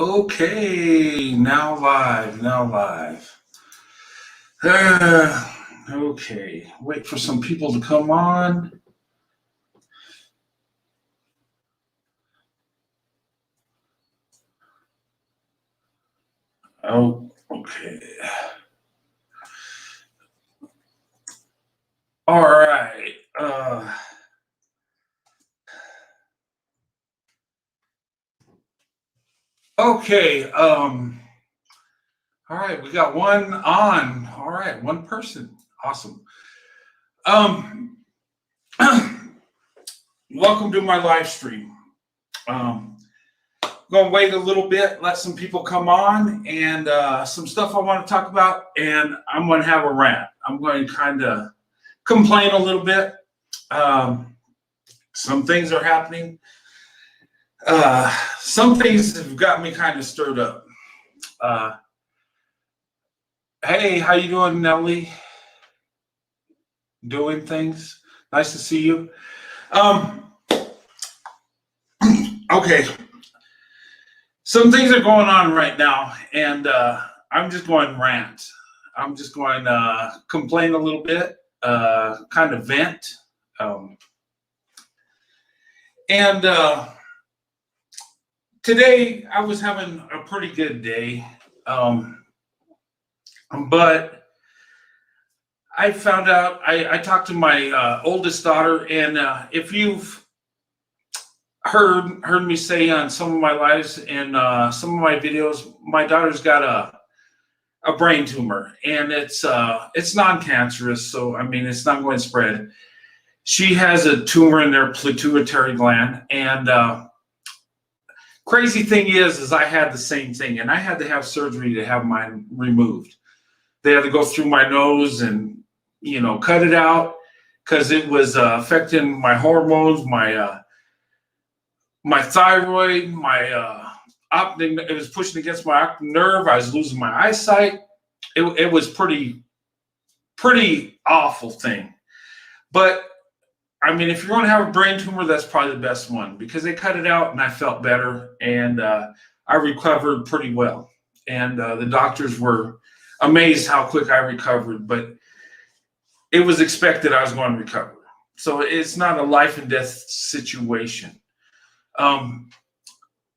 Okay, now live, now live. Okay, wait for some people to come on. Oh, okay. All right. Okay. All right, we got one on. All right, one person. Awesome. Um, welcome to my live stream. Um, Gonna wait a little bit, let some people come on, and some stuff I want to talk about, and I'm going to have a rant. I'm going to kind of complain a little bit. Some things are happening. Some things have got me kind of stirred up. Hey, how you doing, Nelly? Doing things? Nice to see you. Okay. Some things are going on right now, and I'm just going rant. I'm just going complain a little bit, kind of vent. And today I was having a pretty good day, but I found out I talked to my oldest daughter, and if you've heard me say on some of my lives and some of my videos, my daughter's got a brain tumor, and it's non-cancerous, so I mean it's not going to spread. She has a tumor in their pituitary gland, and crazy thing is I had the same thing, and I had to have surgery to have mine removed. They had to go through my nose and cut it out because it was affecting my hormones, my thyroid, my optic. It was pushing against my optic nerve. I was losing my eyesight. It was pretty awful thing. But I mean, if you're going to have a brain tumor, that's probably the best one because they cut it out and I felt better and I recovered pretty well. And the doctors were amazed how quick I recovered, but it was expected I was going to recover. So it's not a life and death situation.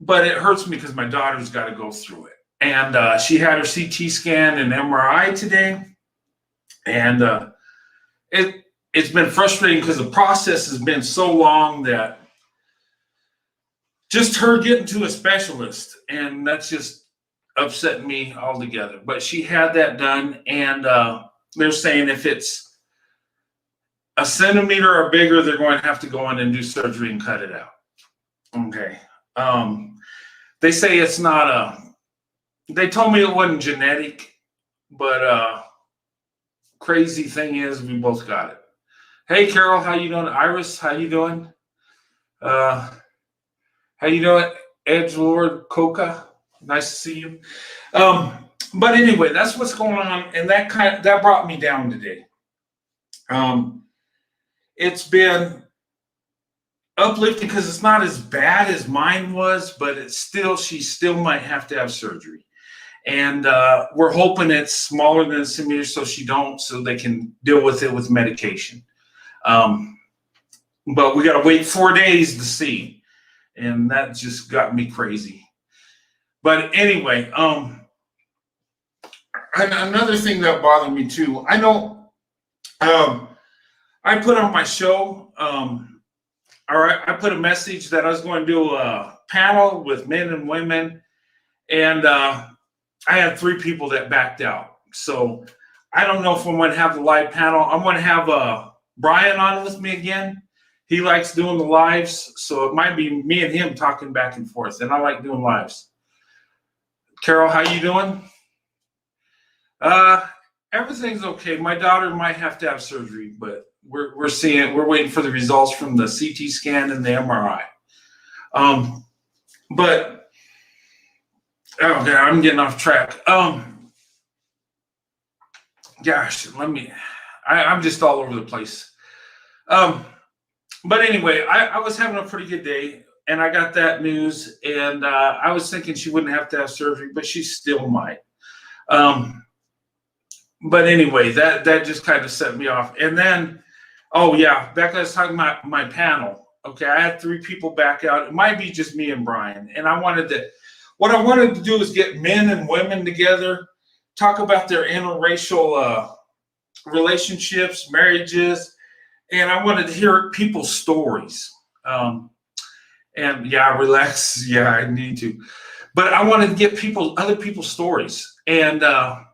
But it hurts me because my daughter's got to go through it. And she had her CT scan and MRI today. And it's been frustrating because the process has been so long that just her getting to a specialist, and that's just upset me altogether. But she had that done, and they're saying if it's a centimeter or bigger, they're going to have to go in and do surgery and cut it out. Okay. They say it's not they told me it wasn't genetic, but crazy thing is we both got it. Hey, Carol, how you doing? Iris, how you doing? How you doing? Edgelord Coca, nice to see you. But anyway, that's what's going on, and that brought me down today. It's been uplifting because it's not as bad as mine was, but she still might have to have surgery. And we're hoping it's smaller than a centimeter so they can deal with it with medication. But we got to wait 4 days to see. And that just got me crazy. But anyway, another thing that bothered me too, I know I put on my show, I put a message that I was going to do a panel with men and women, and I had 3 people that backed out. So I don't know if I'm going to have the live panel. I'm going to have Brian on with me again. He likes doing the lives, so it might be me and him talking back and forth, and I like doing lives. Carol, how you doing? Everything's okay. My daughter might have to have surgery, but we're waiting for the results from the CT scan and the MRI. But okay, I'm getting off track. Gosh, I'm just all over the place. But anyway, I was having a pretty good day. and I got that news, and I was thinking she wouldn't have to have surgery, but she still might. But anyway, that just kind of set me off. And then, oh yeah, Becca was talking about my panel. Okay, I had 3 people back out. It might be just me and Brian. And what I wanted to do is get men and women together, talk about their interracial relationships, marriages, and I wanted to hear people's stories. And yeah, relax. Yeah, I need to. But I wanted to get other people's stories. And I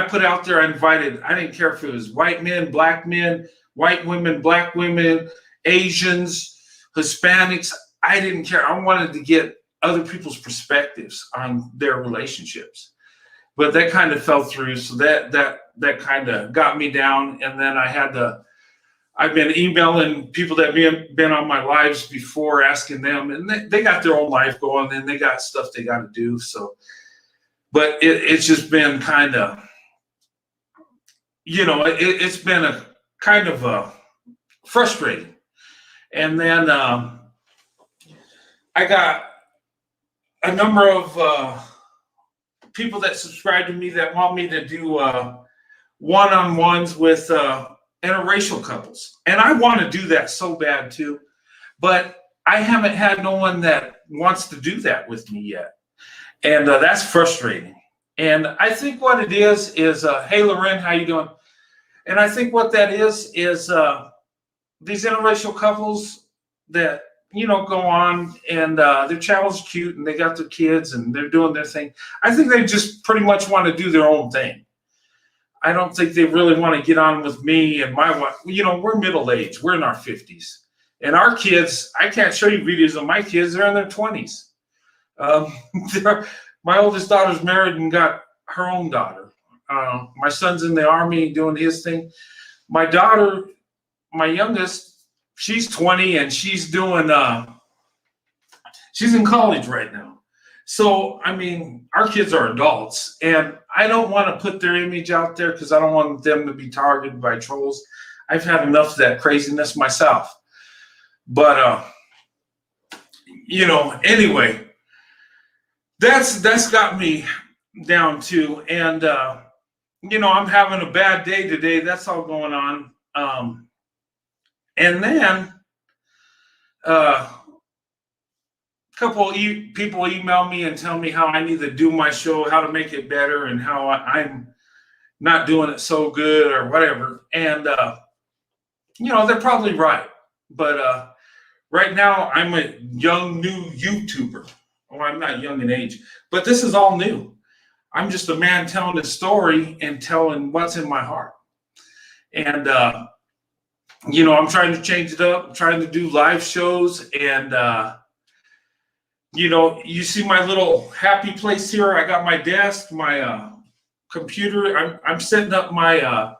put out there, I didn't care if it was white men, black men, white women, black women, Asians, Hispanics. I didn't care. I wanted to get other people's perspectives on their relationships. But that kind of fell through. So that kind of got me down. And then I've been emailing people that have been on my lives before, asking them, and they got their own life going, and they got stuff they got to do. So, but it's just been kind of, it's been a kind of frustrating. And then I got a number of people that subscribe to me that want me to do one-on-ones with interracial couples. And I want to do that so bad too, but I haven't had no one that wants to do that with me yet. And that's frustrating. And I think what it is, hey, Loren, how you doing? And I think what that is these interracial couples that, go on and their channel's cute and they got their kids and they're doing their thing. I think they just pretty much want to do their own thing. I don't think they really want to get on with me and my wife. We're middle-aged. We're in our 50s. And our kids, I can't show you videos of my kids. They're in their 20s. My oldest daughter's married and got her own daughter. My son's in the Army doing his thing. My daughter, my youngest, she's 20 and she's doing, she's in college right now. So, I mean, our kids are adults, and I don't want to put their image out there because I don't want them to be targeted by trolls. I've had enough of that craziness myself. But, anyway, that's got me down too. And, I'm having a bad day today. That's all going on. And then a couple people email me and tell me how I need to do my show, how to make it better, and how I'm not doing it so good or whatever. And, they're probably right. But right now, I'm a young, new YouTuber. Well, I'm not young in age, but this is all new. I'm just a man telling his story and telling what's in my heart. And, I'm trying to change it up. I'm trying to do live shows. And, you see my little happy place here. I got my desk, my computer. I'm setting up my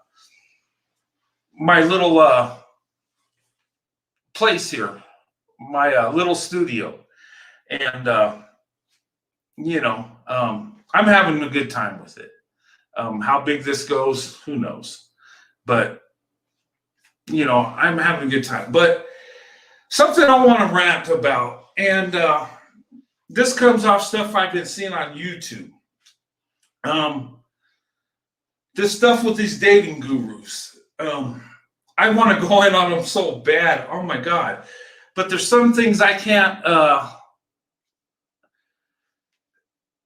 my little place here, my little studio. And, I'm having a good time with it. How big this goes, who knows? But, I'm having a good time. But something I want to rant about, and this comes off stuff I've been seeing on YouTube. This stuff with these dating gurus. I want to go in on them so bad. Oh my God. But there's some things I can't,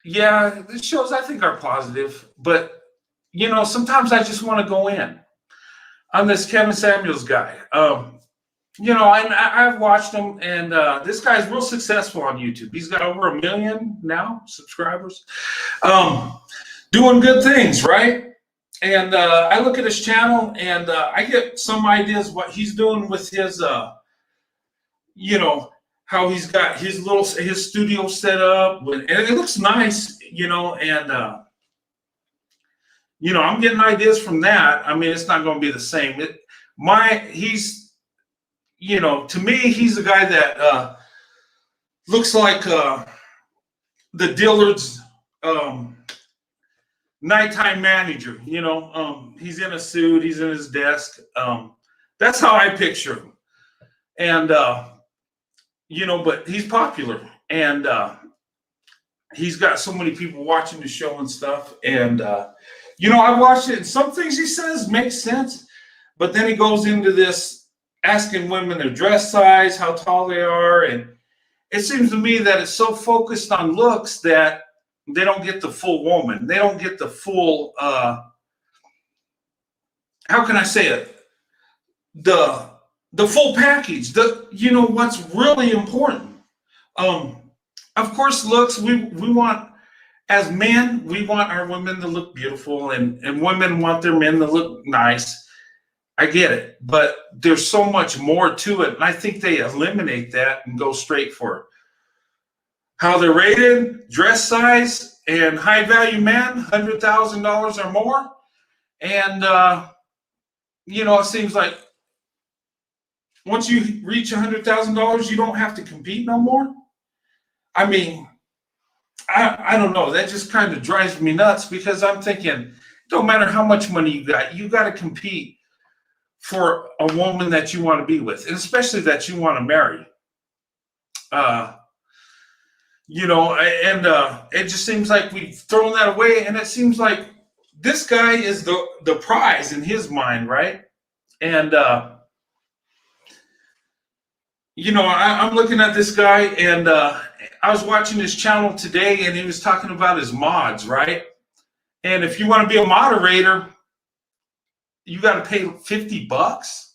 the shows I think are positive, but sometimes I just want to go in on this Kevin Samuels guy. I've watched him, and this guy's real successful on YouTube. He's got over 1 million now subscribers, doing good things, right? And I look at his channel, and I get some ideas what he's doing with his, how he's got his studio set up, and it looks nice, and I'm getting ideas from that. I mean, it's not going to be the same. To me, he's a guy that looks like the Dillard's nighttime manager. He's in a suit, he's in his desk. That's how I picture him. And but he's popular, and he's got so many people watching the show and stuff. And I watched it, and some things he says make sense, but then he goes into this asking women their dress size, how tall they are, and it seems to me that it's so focused on looks that they don't get the full woman. They don't get the full, how can I say it? The full package. What's really important. Of course, looks. We want, as men, we want our women to look beautiful, and women want their men to look nice. I get it, but there's so much more to it, and I think they eliminate that and go straight for how they're rated, dress size, and high value man, $100,000 or more. And, it seems like once you reach $100,000, you don't have to compete no more. I mean, I don't know. That just kind of drives me nuts, because I'm thinking, don't matter how much money you got to compete for a woman that you want to be with, and especially that you want to marry. It just seems like we've thrown that away, and it seems like this guy is the prize in his mind, right? And I'm looking at this guy, and I was watching his channel today, and he was talking about his mods, right? And if you want to be a moderator, you got to pay $50.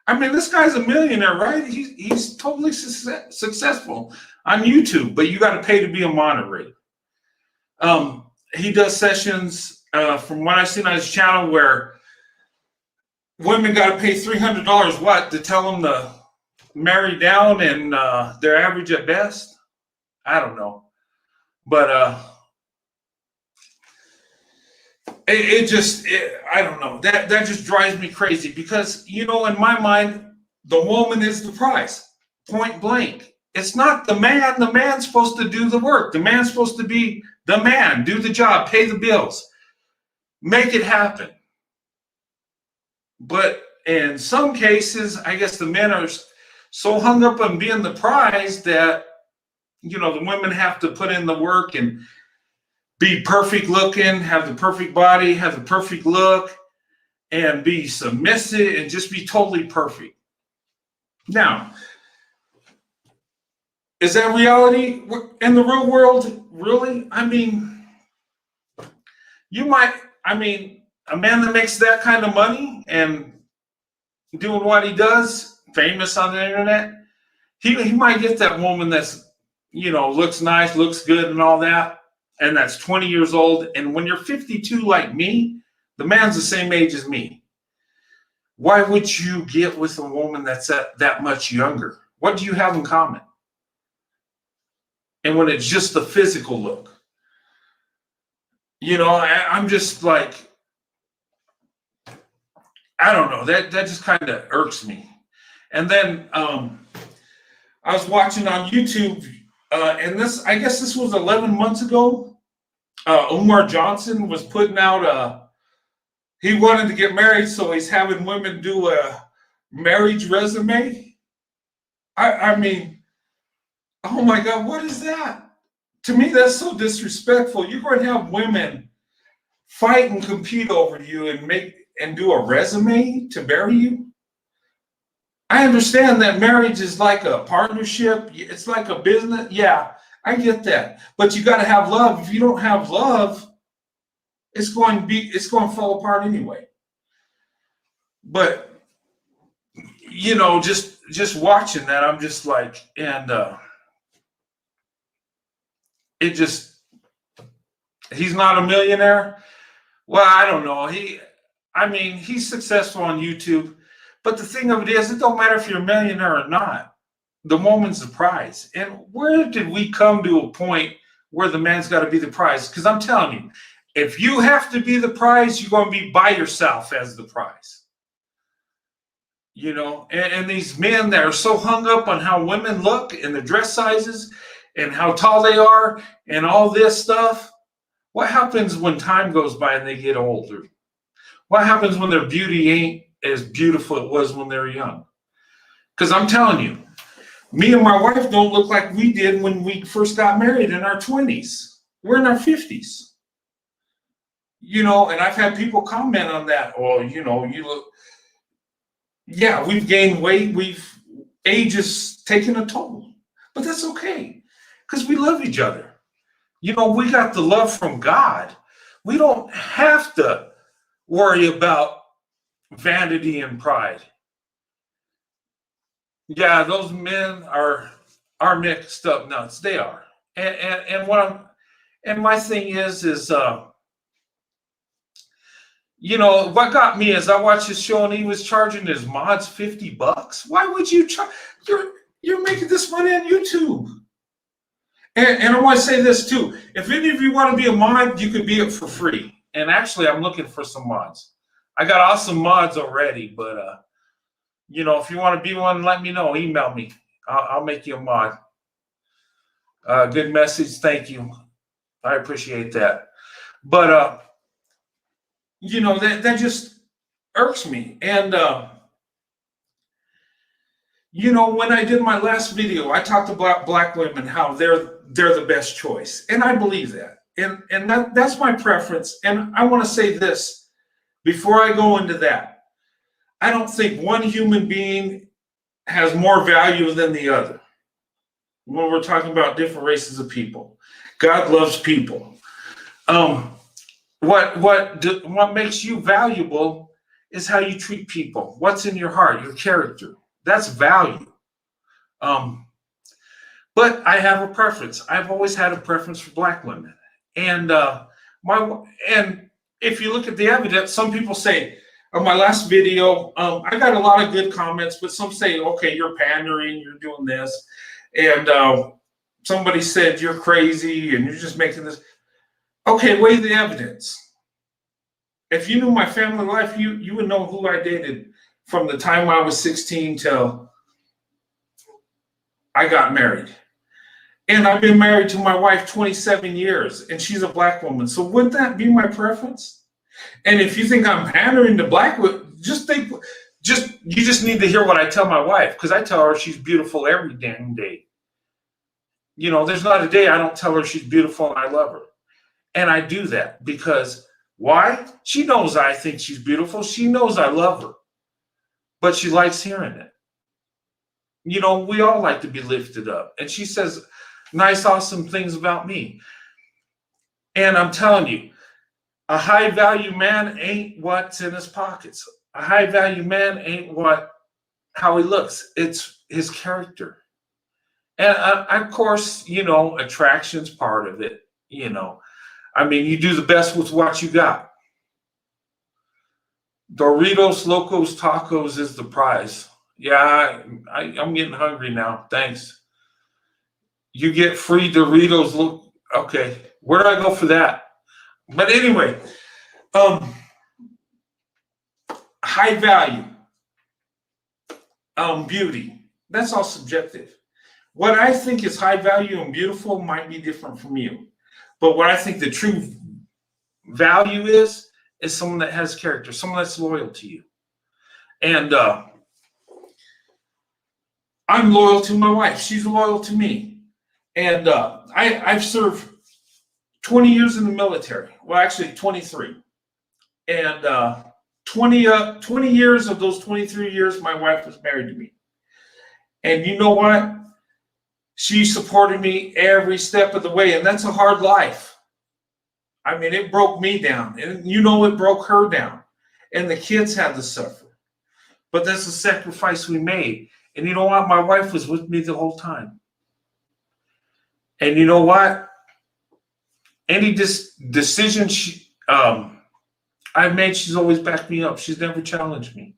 I mean, this guy's a millionaire, right? He's totally successful on YouTube, but you got to pay to be a moderator. He does sessions, from what I've seen on his channel, where women got to pay $300 to tell them to marry down, and they're average at best. I don't know, but I don't know. That just drives me crazy, because in my mind, the woman is the prize, point blank. It's not the man. The man's supposed to do the work. The man's supposed to be the man, do the job, pay the bills, make it happen. But in some cases, I guess the men are so hung up on being the prize that the women have to put in the work and be perfect looking, have the perfect body, have the perfect look, and be submissive and just be totally perfect. Now, is that reality in the real world? Really? I mean, a man that makes that kind of money and doing what he does, famous on the internet, he might get that woman that's, looks nice, looks good and all that, and that's 20 years old. And when you're 52 like me, the man's the same age as me. Why would you get with a woman that's that much younger? What do you have in common? And when it's just the physical look, I'm just like, I don't know. That just kind of irks me. And then I was watching on YouTube, and I guess this was 11 months ago. Umar Johnson was putting out he wanted to get married, so he's having women do a marriage resume. I mean, oh my God, what is that? To me, that's so disrespectful. You're going to have women fight and compete over you and do a resume to marry you. I understand that marriage is like a partnership. It's like a business. Yeah, I get that. But you got to have love. If you don't have love, it's going to fall apart anyway. But just watching that, I'm just like, and he's not a millionaire. Well, I don't know. He's successful on YouTube. But the thing of it is, it don't matter if you're a millionaire or not. The woman's the prize. And where did we come to a point where the man's got to be the prize? Because I'm telling you, if you have to be the prize, you're going to be by yourself as the prize. And these men that are so hung up on how women look and the dress sizes and how tall they are and all this stuff, what happens when time goes by and they get older? What happens when their beauty ain't as beautiful it was when they were young? Because I'm telling you, Me and my wife don't look like we did when we first got married in our 20s. We're in our 50s. And I've had people comment on that. Oh, you look, yeah, we've gained weight. Age is taking a toll, but that's okay because we love each other. We got the love from God. We don't have to worry about vanity and pride. Yeah, those men are mixed up nuts. They are. And my thing is what got me is I watched his show and he was charging his mods $50. Why would you charge? You're making this money on YouTube. And I want to say this too. If any of you want to be a mod, you can be it for free. And actually, I'm looking for some mods. I got awesome mods already, but if you want to be one, let me know. Email me. I'll make you a mod. Good message. Thank you. I appreciate that. But that just irks me. And when I did my last video, I talked about black women, how they're the best choice. And I believe that. And that's my preference. And I want to say this before I go into that. I don't think one human being has more value than the other when we're talking about different races of people. God loves people. What makes you valuable is how you treat people. What's in your heart, your character. That's value. But I have a preference. I've always had a preference for black women. And if you look at the evidence, some people say, on my last video, I got a lot of good comments, but some say, okay, you're pandering, you're doing this. And somebody said, you're crazy and you're just making this. Okay, weigh the evidence. If you knew my family life, you would know who I dated from the time I was 16 till I got married. And I've been married to my wife 27 years, and she's a black woman. So wouldn't that be my preference? And if you think I'm pandering to black women, you just need to hear what I tell my wife, because I tell her she's beautiful every damn day. There's not a day I don't tell her she's beautiful and I love her. And I do that because why? She knows I think she's beautiful. She knows I love her, but she likes hearing it. We all like to be lifted up. And she says nice, awesome things about me. And I'm telling you, a high value man ain't what's in his pockets. A high value man ain't how he looks. It's his character. And of course, attraction's part of it. I mean, you do the best with what you got. Doritos, Locos, Tacos is the prize. Yeah, I'm getting hungry now. Thanks. You get free Doritos. Look, okay. Where do I go for that? But anyway, high value, beauty. That's all subjective. What I think is high value and beautiful might be different from you. But what I think the true value is someone that has character, someone that's loyal to you. And I'm loyal to my wife. She's loyal to me. And I've served 20 years in the military. Well, actually 23. And 20 years of those 23 years, my wife was married to me. And you know what? She supported me every step of the way. And that's a hard life. I mean, it broke me down. And it broke her down. And the kids had to suffer. But that's the sacrifice we made. And you know what? My wife was with me the whole time. And you know what? Any decision I've made, she's always backed me up. She's never challenged me.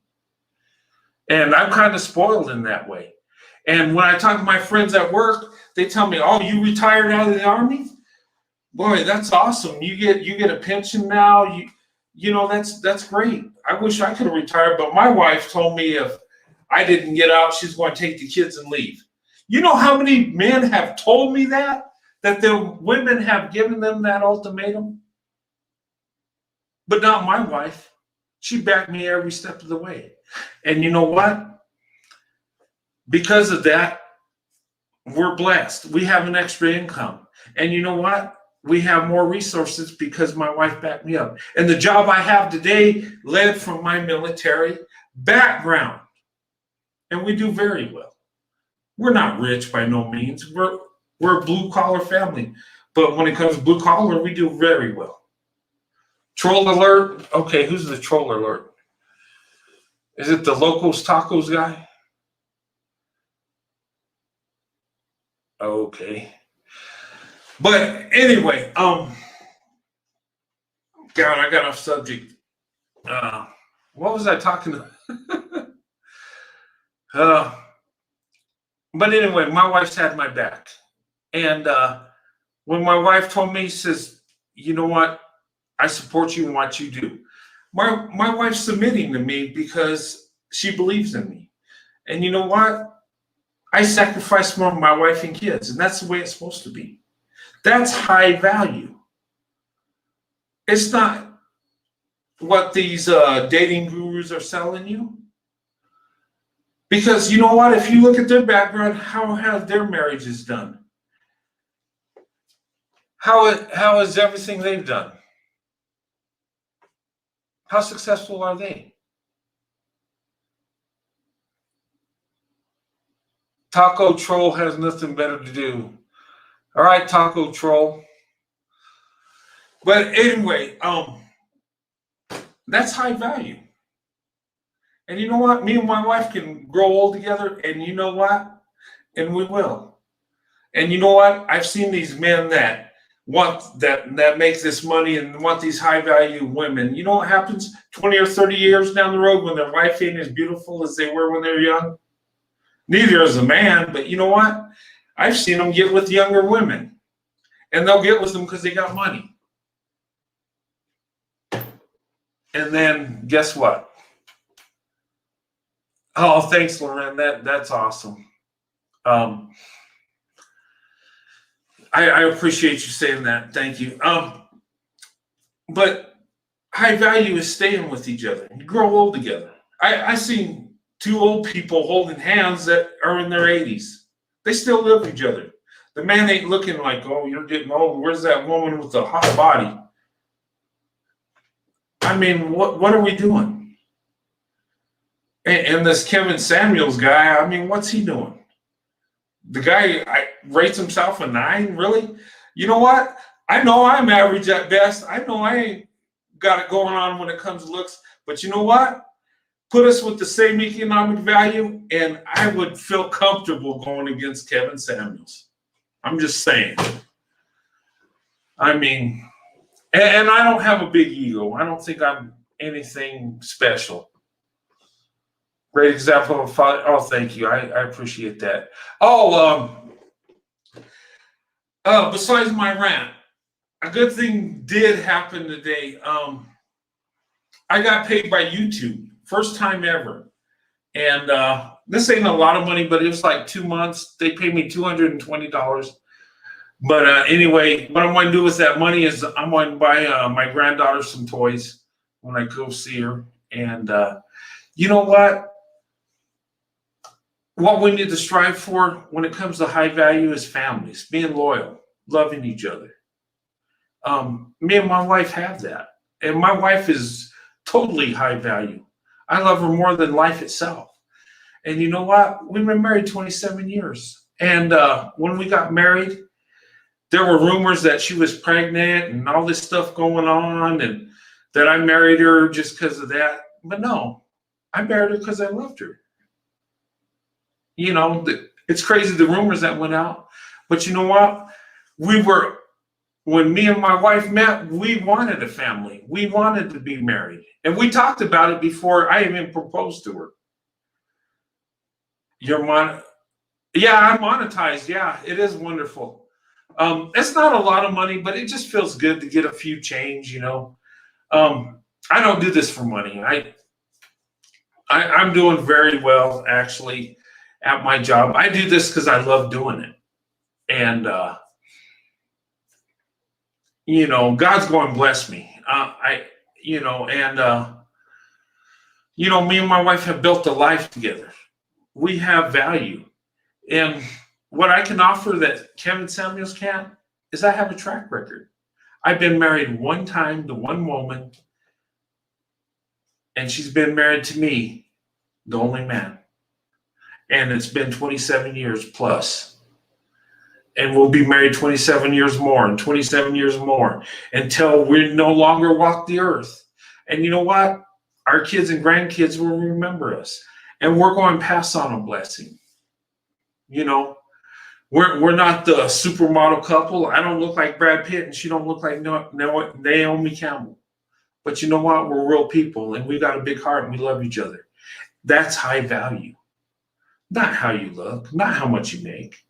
And I'm kind of spoiled in that way. And when I talk to my friends at work, they tell me, oh, you retired out of the Army? Boy, that's awesome. You get a pension now. That's great. I wish I could have retired, but my wife told me if I didn't get out, she's going to take the kids and leave. You know how many men have told me that the women have given them that ultimatum? But not my wife. She backed me every step of the way. And you know what? Because of that, we're blessed. We have an extra income. And you know what? We have more resources because my wife backed me up. And the job I have today led from my military background. And we do very well. We're not rich by no means. We're a blue collar family. But when it comes to blue collar, we do very well. Troll alert. Okay, who's the troll alert? Is it the Locos Tacos guy? Okay. But anyway, God, I got off subject. What was I talking about? But anyway, my wife's had my back. And when my wife told me, she says, you know what? I support you in what you do. My wife's submitting to me because she believes in me. And you know what? I sacrifice for my wife and kids, and that's the way it's supposed to be. That's high value. It's not what these dating gurus are selling you. Because you know what? If you look at their background, how have their marriages done? How is everything they've done? How successful are they? Taco Troll has nothing better to do. All right, Taco Troll. But anyway, that's high value. And you know what? Me and my wife can grow old together, and you know what? And we will. And you know what? I've seen these men that want that make this money and want these high value women. You know what happens 20 or 30 years down the road when their wife ain't as beautiful as they were when they were young? Neither is a man, but you know what? I've seen them get with younger women, and they'll get with them because they got money. And then guess what? Oh, thanks, Loren. That's awesome. I appreciate you saying that. Thank you. But high value is staying with each other. You grow old together. I seen two old people holding hands that are in their 80s. They still live with each other. The man ain't looking like, oh, you're getting old. Where's that woman with the hot body? I mean, what are we doing? And this Kevin Samuels guy, I mean, what's he doing? The guy rates himself a 9, really? You know what? I know I'm average at best. I know I ain't got it going on when it comes to looks. But you know what? Put us with the same economic value, and I would feel comfortable going against Kevin Samuels. I'm just saying. I mean, and I don't have a big ego. I don't think I'm anything special. Great example of father. Oh, thank you. I appreciate that. Oh, besides my rant, a good thing did happen today. I got paid by YouTube, first time ever. And this ain't a lot of money, but it was like 2 months. They paid me $220. But anyway, what I'm going to do with that money is I'm going to buy my granddaughter some toys when I go see her. And you know what? What we need to strive for when it comes to high value is families, being loyal, loving each other. Me and my wife have that. And my wife is totally high value. I love her more than life itself. And you know what? We've been married 27 years. And when we got married, there were rumors that she was pregnant and all this stuff going on, and that I married her just because of that. But no, I married her because I loved her. You know, it's crazy the rumors that went out. But you know what? When me and my wife met, we wanted a family. We wanted to be married. And we talked about it before I even proposed to her. Yeah, I'm monetized. Yeah, it is wonderful. It's not a lot of money, but it just feels good to get a few change, you know. I don't do this for money. I'm doing very well, actually, at my job. I do this because I love doing it. And, you know, God's going to bless me. Me and my wife have built a life together. We have value. And what I can offer that Kevin Samuels can't is I have a track record. I've been married one time to one woman, and she's been married to me, the only man. And it's been 27 years plus. And we'll be married 27 years more and 27 years more until we no longer walk the earth. And you know what? Our kids and grandkids will remember us. And we're going to pass on a blessing. You know, we're not the supermodel couple. I don't look like Brad Pitt and she don't look like Naomi Campbell. But you know what? We're real people and we got a big heart and we love each other. That's high value. Not how you look, not how much you make.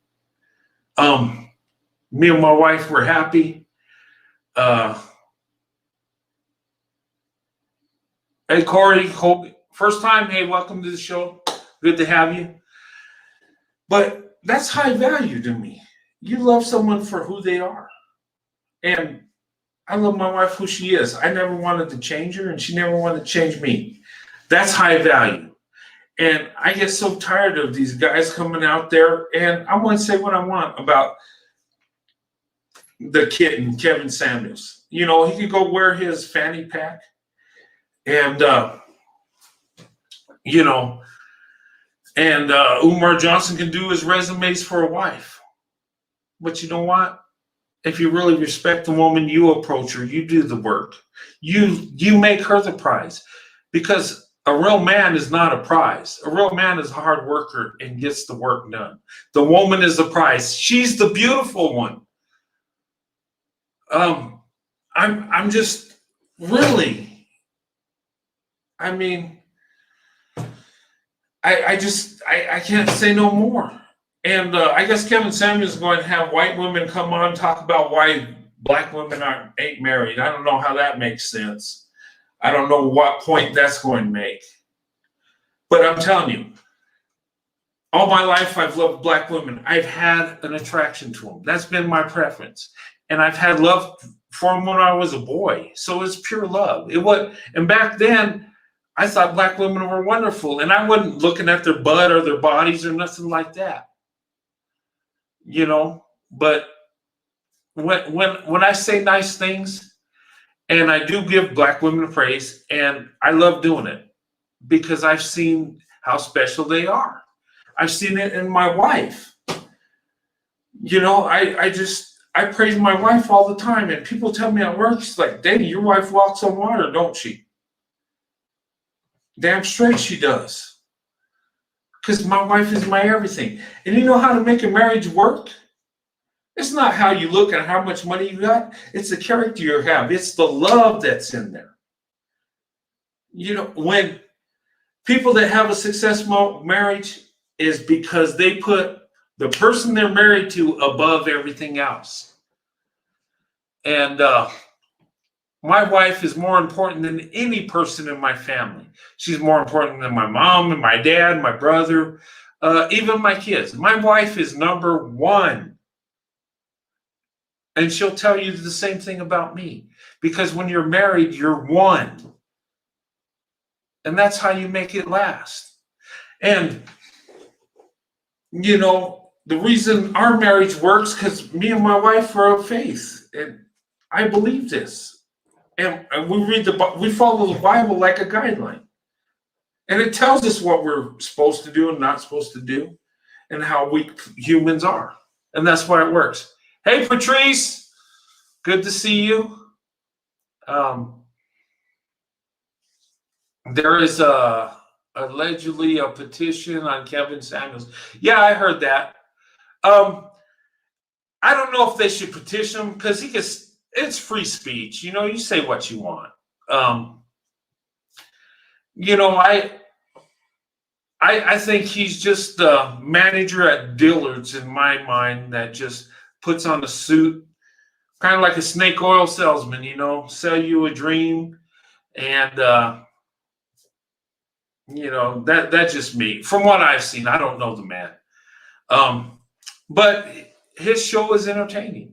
Me and my wife were happy. Hey, Corey, first time. Hey, welcome to the show. Good to have you. But that's high value to me. You love someone for who they are. And I love my wife who she is. I never wanted to change her, and she never wanted to change me. That's high value. And I get so tired of these guys coming out there, and I want to say what I want about the kitten, Kevin Samuels. You know, he could go wear his fanny pack and, you know, and Umar Johnson can do his resumes for a wife. But you know what? If you really respect the woman, you approach her, you do the work. You make her the prize. Because a real man is not a prize. A real man is a hard worker and gets the work done. The woman is the prize. She's the beautiful one. I'm just really, I mean, I can't say no more. And I guess Kevin Samuels is going to have white women come on and talk about why black women ain't married. I don't know how that makes sense. I don't know what point that's going to make. But I'm telling you, all my life I've loved black women. I've had an attraction to them. That's been my preference. And I've had love for them when I was a boy. So it's pure love. And back then, I thought black women were wonderful. And I wasn't looking at their butt or their bodies or nothing like that. You know, but when I say nice things, and I do give black women praise, and I love doing it because I've seen how special they are. I've seen it in my wife. You know, I praise my wife all the time, and people tell me at work, she's like, Danny, your wife walks on water, don't she? Damn straight she does. Because my wife is my everything. And you know how to make a marriage work? It's not how you look and how much money you got. It's the character you have. It's the love that's in there. You know, when people that have a successful marriage is because they put the person they're married to above everything else. And my wife is more important than any person in my family. She's more important than my mom and my dad, my brother, even my kids. My wife is number one. And she'll tell you the same thing about me. Because when you're married, you're one. And that's how you make it last. And, you know, the reason our marriage works because me and my wife are of faith. And I believe this. And we follow the Bible like a guideline. And it tells us what we're supposed to do and not supposed to do. And how weak humans are. And that's why it works. Hey, Patrice, good to see you. There is allegedly a petition on Kevin Samuels. Yeah, I heard that. I don't know if they should petition him because it's free speech. You know, you say what you want. You know, I think he's just a manager at Dillard's in my mind that just puts on a suit, kind of like a snake oil salesman, you know, sell you a dream. And, you know, that's just me. From what I've seen, I don't know the man. But his show is entertaining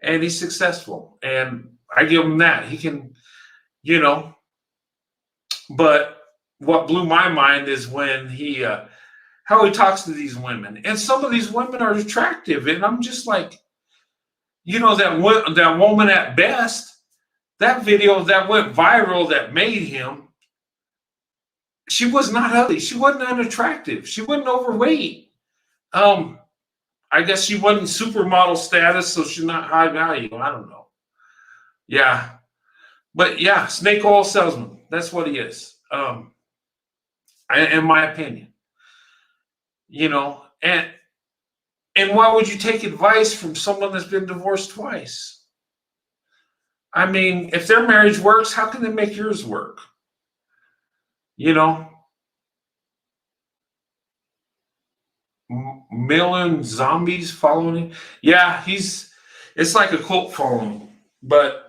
and he's successful. And I give him that. He can, you know, but what blew my mind is when he how he talks to these women. And some of these women are attractive. And I'm just like, that woman at Best, that video that went viral that made him, she was not ugly. She wasn't unattractive. She wasn't overweight. I guess she wasn't supermodel status, so she's not high value. I don't know. Yeah. But yeah, snake oil salesman. That's what he is. In my opinion. And why would you take advice from someone that's been divorced twice? I mean, if their marriage works, how can they make yours work? Million zombies following him. Yeah, it's like a cult following. But,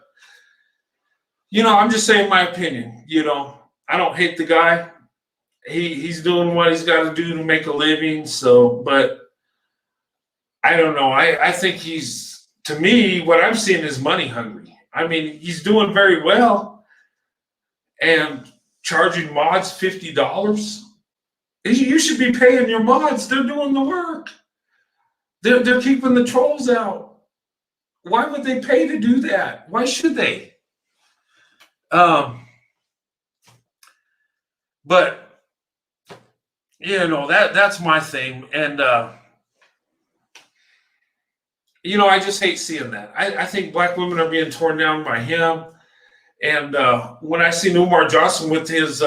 I'm just saying my opinion. I don't hate the guy. He's doing what he's got to do to make a living. So, but I don't know. I think to me, what I'm seeing is money hungry. I mean, he's doing very well and charging mods $50. You should be paying your mods. They're doing the work. They're keeping the trolls out. Why would they pay to do that? Why should they? But that's my thing. And I just hate seeing that. I think black women are being torn down by him. And when I see Umar Johnson with his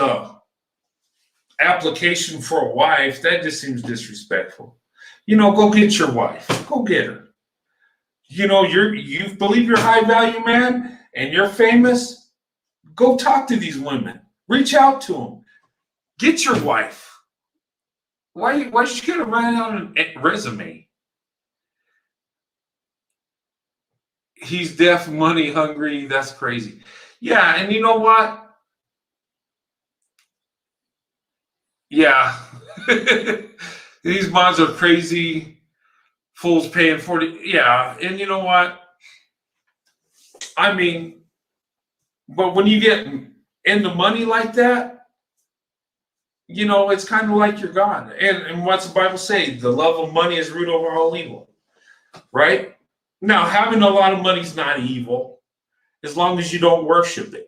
application for a wife, that just seems disrespectful. Go get your wife. Go get her. You believe you're high value man and you're famous. Go talk to these women. Reach out to them. Get your wife. Why should you gotta write out a resume? He's deaf, money hungry. That's crazy. Yeah, and you know what? Yeah. These mods are crazy. Fools paying 40. Yeah, and you know what? I mean, but when you get into money like that, it's kind of like you're God. And what's the Bible say? The love of money is root over all evil. Right? Now, having a lot of money is not evil as long as you don't worship it.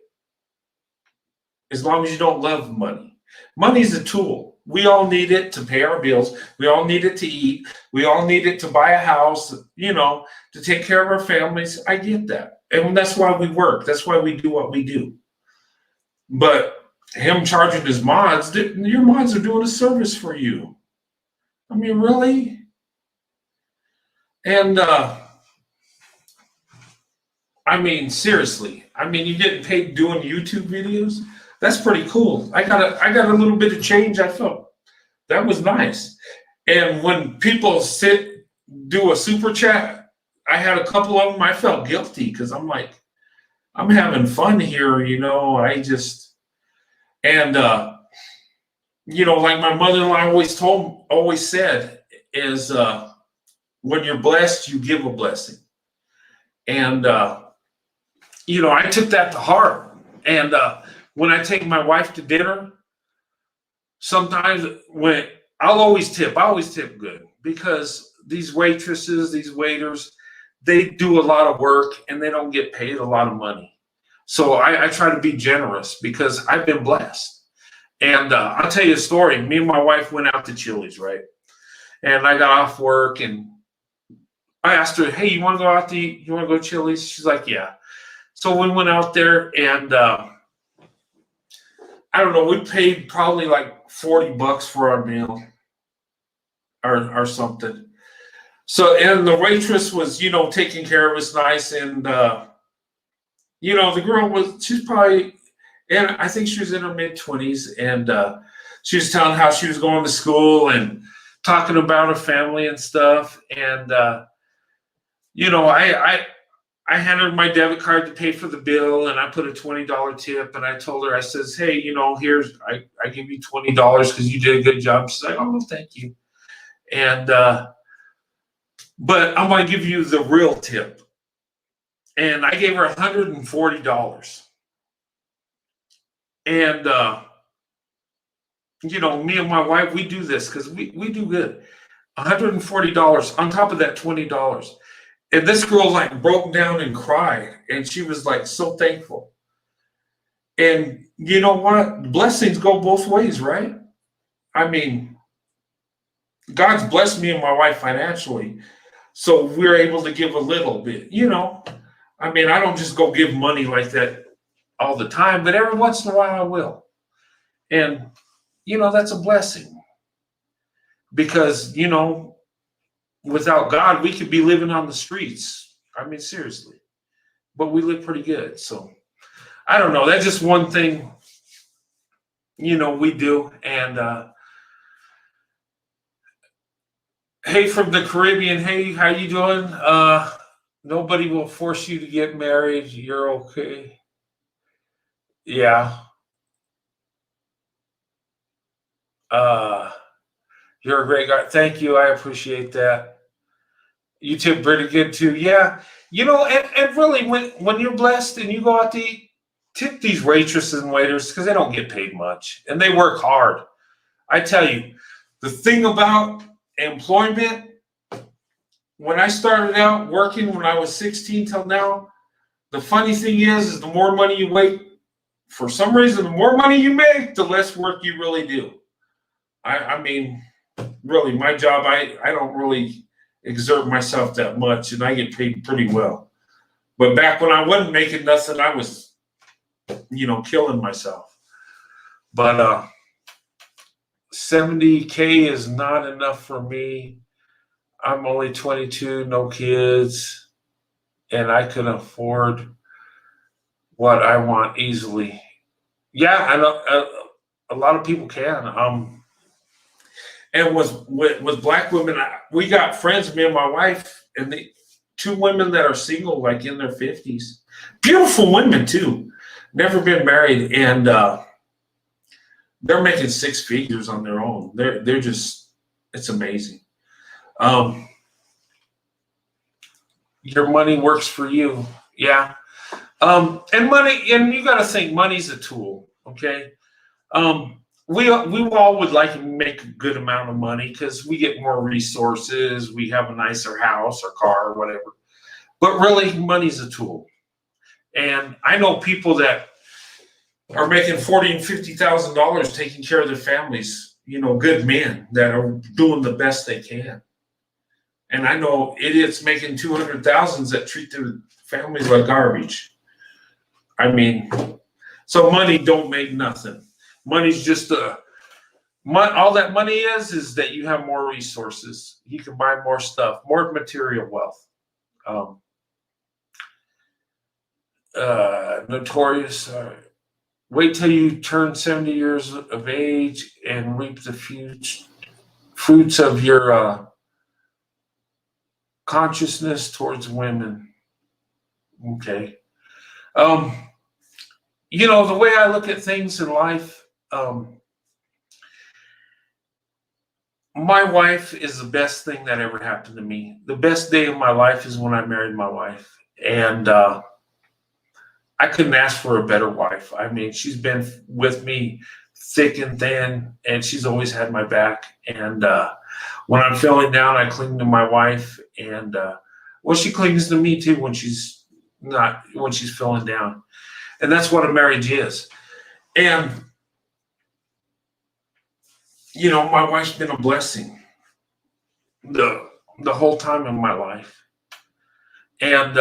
As long as you don't love money. Money is a tool. We all need it to pay our bills. We all need it to eat. We all need it to buy a house, to take care of our families. I get that. And that's why we work. That's why we do what we do. But him charging his mods, your mods are doing a service for you. I mean, really? And, seriously. You're getting paid doing YouTube videos? That's pretty cool. I got a little bit of change. I felt that was nice. And when people do a super chat, I had a couple of them. I felt guilty because I'm like, I'm having fun here, like my mother-in-law always said is, when you're blessed, you give a blessing. And, I took that to heart. And, when I take my wife to dinner, sometimes I always tip good because these waitresses, these waiters, they do a lot of work and they don't get paid a lot of money. So I try to be generous because I've been blessed. And I'll tell you a story. Me and my wife went out to Chili's, right? And I got off work and I asked her, hey, you want to go out to eat? You want to go to Chili's? She's like, yeah. So we went out there and I don't know, we paid probably like $40 for our meal or something. So, and the waitress was, taking care of us nice. And, the girl she's probably, and I think she was in her mid-20s. And she was telling how she was going to school and talking about her family and stuff. And, I handed her my debit card to pay for the bill, and I put a $20 tip, and I told her, I says, hey, here's, I give you $20 because you did a good job. She's like, oh, thank you. And, but I'm going to give you the real tip. And I gave her $140. And Me and my wife, we do this because we do good. $140 on top of that $20. And this girl like broke down and cried, and she was like so thankful. And you know what? Blessings go both ways, right? I mean, God's blessed me and my wife financially, so we're able to give a little bit. I mean, I don't just go give money like that all the time, but every once in a while I will. And that's a blessing because without God, we could be living on the streets. I mean, seriously, but we live pretty good. So I don't know. That's just one thing, we do. And hey, from the Caribbean, hey, how you doing? Nobody will force you to get married. You're okay. Yeah. You're a great guy. Thank you. I appreciate that. You tip pretty good too. Yeah. And really when you're blessed and you go out to eat, tip these waitresses and waiters because they don't get paid much and they work hard. I tell you, the thing about employment, when I started out working when I was 16 till now, the funny thing is the more money you make, for some reason, the more money you make, the less work you really do. I mean, really, my job, I don't really exert myself that much, and I get paid pretty well. But back when I wasn't making nothing, I was, killing myself. But 70K is not enough for me. I'm only 22, no kids, and I can afford what I want easily. Yeah, I know a lot of people can. And with black women, we got friends, me and my wife, and the two women that are single, like in their 50s. Beautiful women too, never been married, and they're making six figures on their own. They're just, it's amazing. Your money works for you, yeah. And money, and you got to think, money's a tool, okay? We all would like to make a good amount of money because we get more resources, we have a nicer house or car or whatever. But really, money's a tool. And I know people that are making $40,000 and $50,000 taking care of their families, good men that are doing the best they can. And I know idiots making 200,000s that treat their families like garbage. I mean, so money don't make nothing. Money's just all that money is that you have more resources. You can buy more stuff, more material wealth. Notorious. Wait till you turn 70 years of age and reap the fruits of your consciousness towards women. Okay. The way I look at things in life, my wife is the best thing that ever happened to me. The best day of my life is when I married my wife. And I couldn't ask for a better wife. I mean, she's been with me thick and thin, and she's always had my back. And when I'm feeling down, I cling to my wife. And she clings to me too when she's feeling down. And that's what a marriage is. And my wife's been a blessing the whole time in my life. And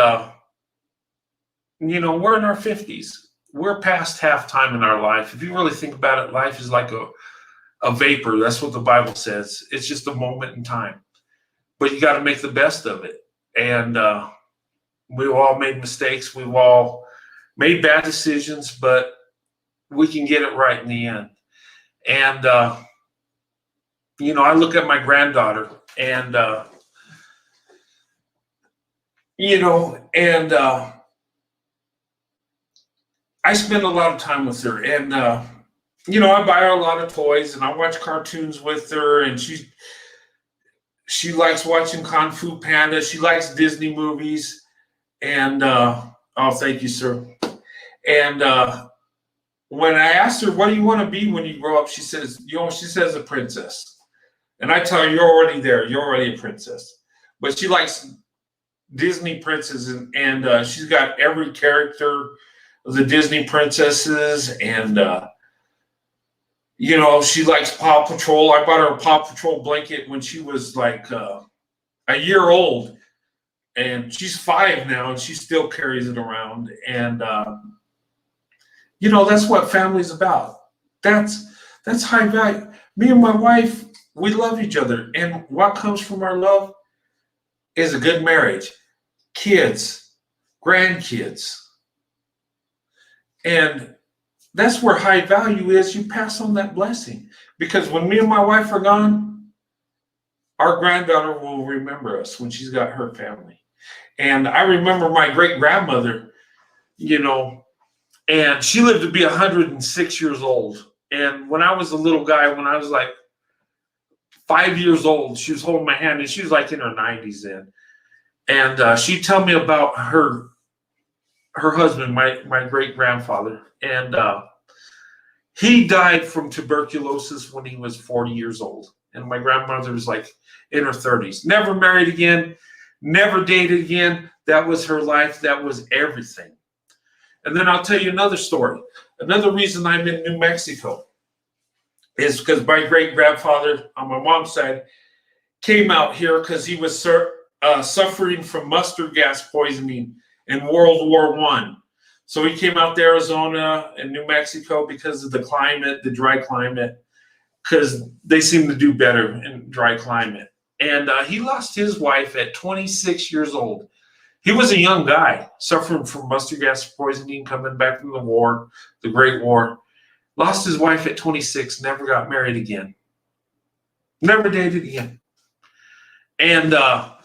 we're in our 50s. We're past halftime in our life. If you really think about it, life is like a vapor. That's what the Bible says. It's just a moment in time. But you got to make the best of it. And we've all made mistakes. We've all made bad decisions, but we can get it right in the end. And, I look at my granddaughter and, I spend a lot of time with her, and I buy her a lot of toys, and I watch cartoons with her, and she likes watching Kung Fu Panda. She likes Disney movies, and oh, thank you, sir. And when I asked her, what do you want to be when you grow up? She says, she says a princess. And I tell her, you're already there. You're already a princess. But she likes Disney princesses, and she's got every character of the Disney princesses. And, she likes Paw Patrol. I bought her a Paw Patrol blanket when she was like a year old. And she's 5 now, and she still carries it around. And, that's what family's about. That's high value. Me and my wife, we love each other. And what comes from our love is a good marriage, kids, grandkids. And that's where high value is. You pass on that blessing. Because when me and my wife are gone, our granddaughter will remember us when she's got her family. And I remember my great-grandmother, and she lived to be 106 years old. And when I was a little guy, when I was like 5 years old, she was holding my hand, and she was like in her 90s then. And she'd tell me about her husband, my great-grandfather. And he died from tuberculosis when he was 40 years old. And my grandmother was like in her 30s. Never married again, never dated again. That was her life. That was everything. And then I'll tell you another story. Another reason I'm in New Mexico is because my great-grandfather on my mom's side came out here because he was suffering from mustard gas poisoning in World War I. So he came out to Arizona and New Mexico because of the climate, the dry climate, because they seem to do better in dry climate. And he lost his wife at 26 years old. He was a young guy suffering from mustard gas poisoning, coming back from the war, the Great War. Lost his wife at 26, never got married again. Never dated again. And I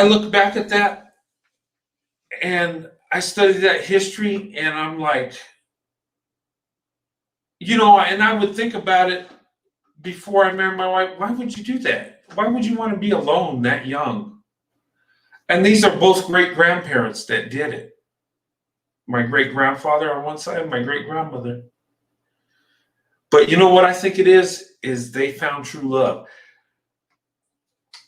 look back at that, and I study that history, and I'm like, and I would think about it before I married my wife. Why would you do that? Why would you want to be alone that young? And these are both great-grandparents that did it. My great-grandfather on one side, my great-grandmother. But you know what I think it is they found true love.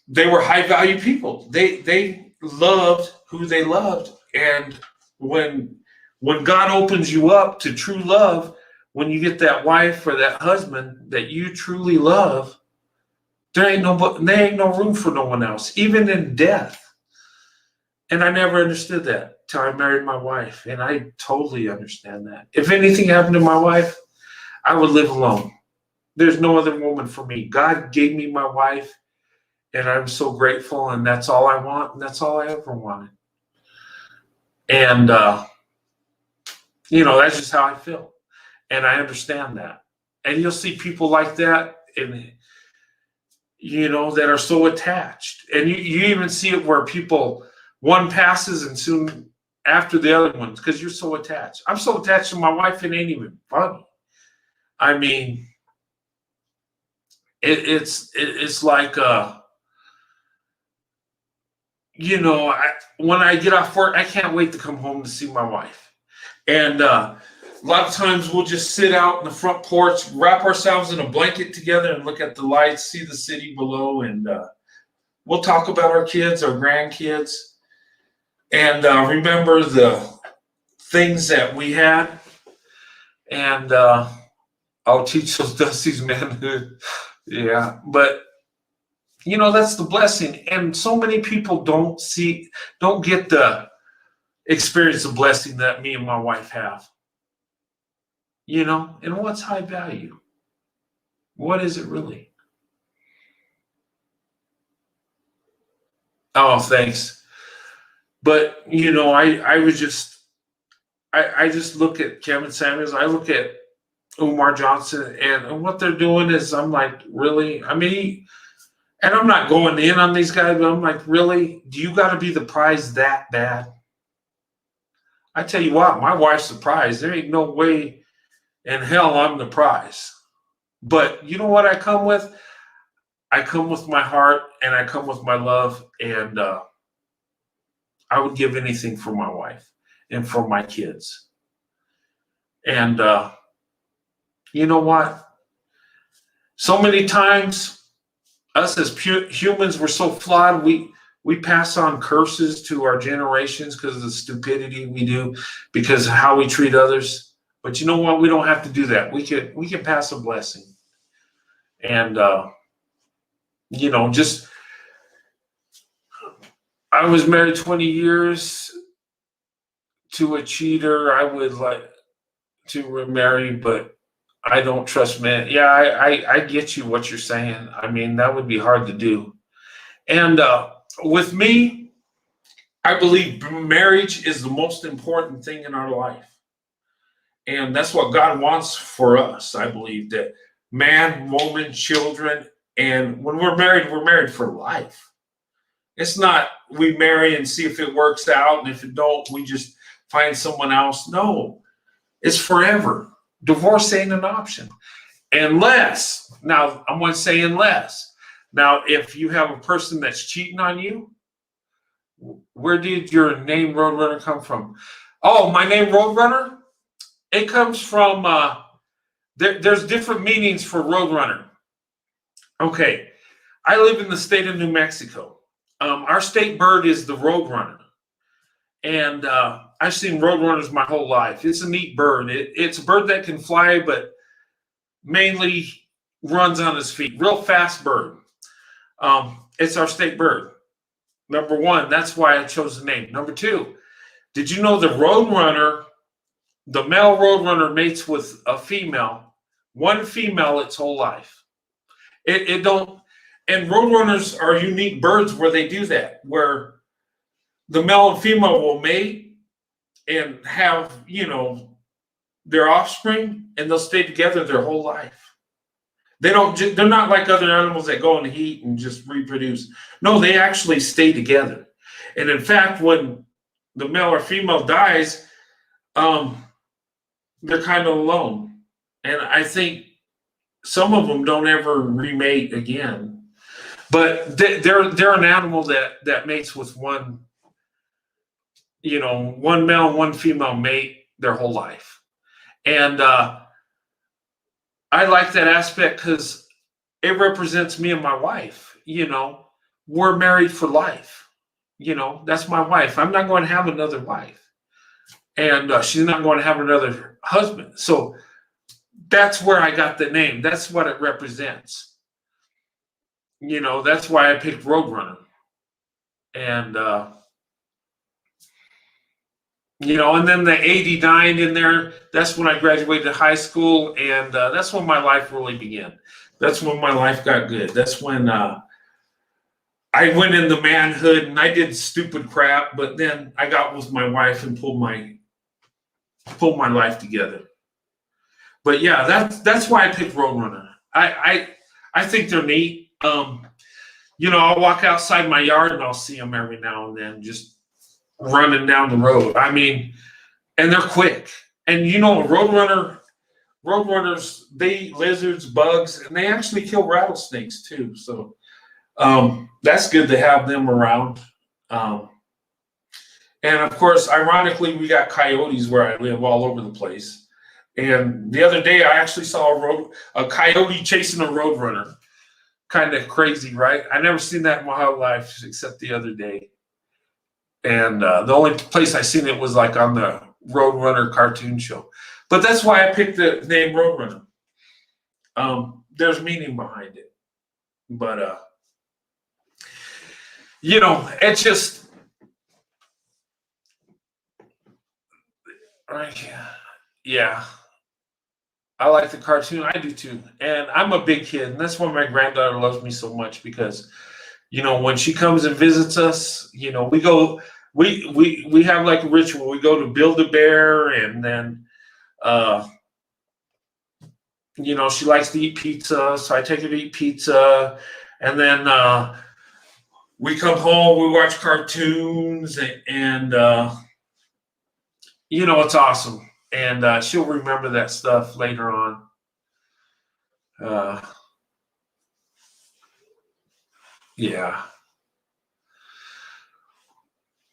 They were high-value people. They loved who they loved. And when God opens you up to true love, when you get that wife or that husband that you truly love, there ain't no room for no one else, even in death. And I never understood that till I married my wife. And I totally understand that. If anything happened to my wife, I would live alone. There's no other woman for me. God gave me my wife, and I'm so grateful, and that's all I want, and that's all I ever wanted. And, that's just how I feel. And I understand that. And you'll see people like that, and that are so attached. And you even see it where one passes and soon after the other one, because you're so attached. I'm so attached to my wife, it ain't even funny. I mean, it's like, when I get off work, I can't wait to come home to see my wife. And a lot of times we'll just sit out in the front porch, wrap ourselves in a blanket together and look at the lights, see the city below. And we'll talk about our kids, our grandkids, and remember the things that we had. And I'll teach those Dusty's manhood. Yeah, but that's the blessing. And so many people don't get the experience of blessing that me and my wife have. And what's high value? What is it really? Oh, thanks. But I was just I just look at Kevin Samuels, I look at Umar Johnson, and what they're doing is, I'm like, really? I mean, and I'm not going in on these guys, but I'm like, really? Do you got to be the prize that bad? I tell you what, my wife's the prize. There ain't no way in hell I'm the prize. But you know what I come with? I come with my heart, and I come with my love, and I would give anything for my wife and for my kids. And you know what? So many times, us as humans, we're so flawed. We pass on curses to our generations because of the stupidity we do, because of how we treat others. But you know what? We don't have to do that. We can pass a blessing. And just I was married 20 years to a cheater. I would like to remarry, but I don't trust men. Yeah, I get you what you're saying. I mean, that would be hard to do. And with me, I believe marriage is the most important thing in our life. And that's what God wants for us. I believe that man, woman, children, and when we're married for life. It's not we marry and see if it works out, and if it don't, we just find someone else. No, it's forever. Divorce ain't an option. Unless, now I'm going to say unless. Now, if you have a person that's cheating on you, where did your name Roadrunner come from? Oh, my name Roadrunner? It comes from, there's different meanings for Roadrunner. Okay, I live in the state of New Mexico. Our state bird is the Roadrunner. And I've seen Roadrunners my whole life. It's a neat bird. It's a bird that can fly, but mainly runs on his feet. Real fast bird. It's our state bird. Number one, that's why I chose the name. Number two, did you know the Roadrunner, the male Roadrunner mates with a female, one female its whole life. It don't, and Roadrunners are unique birds where they do that, where the male and female will mate and have, their offspring, and they'll stay together their whole life. They're not like other animals that go in the heat and just reproduce. No, they actually stay together. And in fact, when the male or female dies, they're kind of alone. And I think some of them don't ever remate again. But they're an animal that mates with one male, one female mate their whole life. And I like that aspect because it represents me and my wife. We're married for life. That's my wife. I'm not going to have another wife. And she's not going to have another husband. So that's where I got the name. That's what it represents. That's why I picked Roadrunner. And, and then the 89 in there, that's when I graduated high school. And that's when my life really began. That's when my life got good. That's when I went into manhood and I did stupid crap. But then I got with my wife and pulled my life together. But yeah, that's why I picked Roadrunner. I think they're neat. I'll walk outside my yard and I'll see them every now and then just running down the road. I mean, and they're quick. And Roadrunners, they eat lizards, bugs, and they actually kill rattlesnakes too. So that's good to have them around. And of course, ironically, we got coyotes where I live all over the place. And the other day, I actually saw a coyote chasing a Roadrunner. Kind of crazy, right? I never seen that in my whole life except the other day. And the only place I seen it was like on the Roadrunner cartoon show. But that's why I picked the name Roadrunner. There's meaning behind it. But, it's just, right? Yeah. I like the cartoon. I do too. And I'm a big kid. And that's why my granddaughter loves me so much because, when she comes and visits us, we go, we have like a ritual. We go to Build-A-Bear and then, she likes to eat pizza. So I take her to eat pizza. And then we come home, we watch cartoons and it's awesome. And she'll remember that stuff later on. Yeah.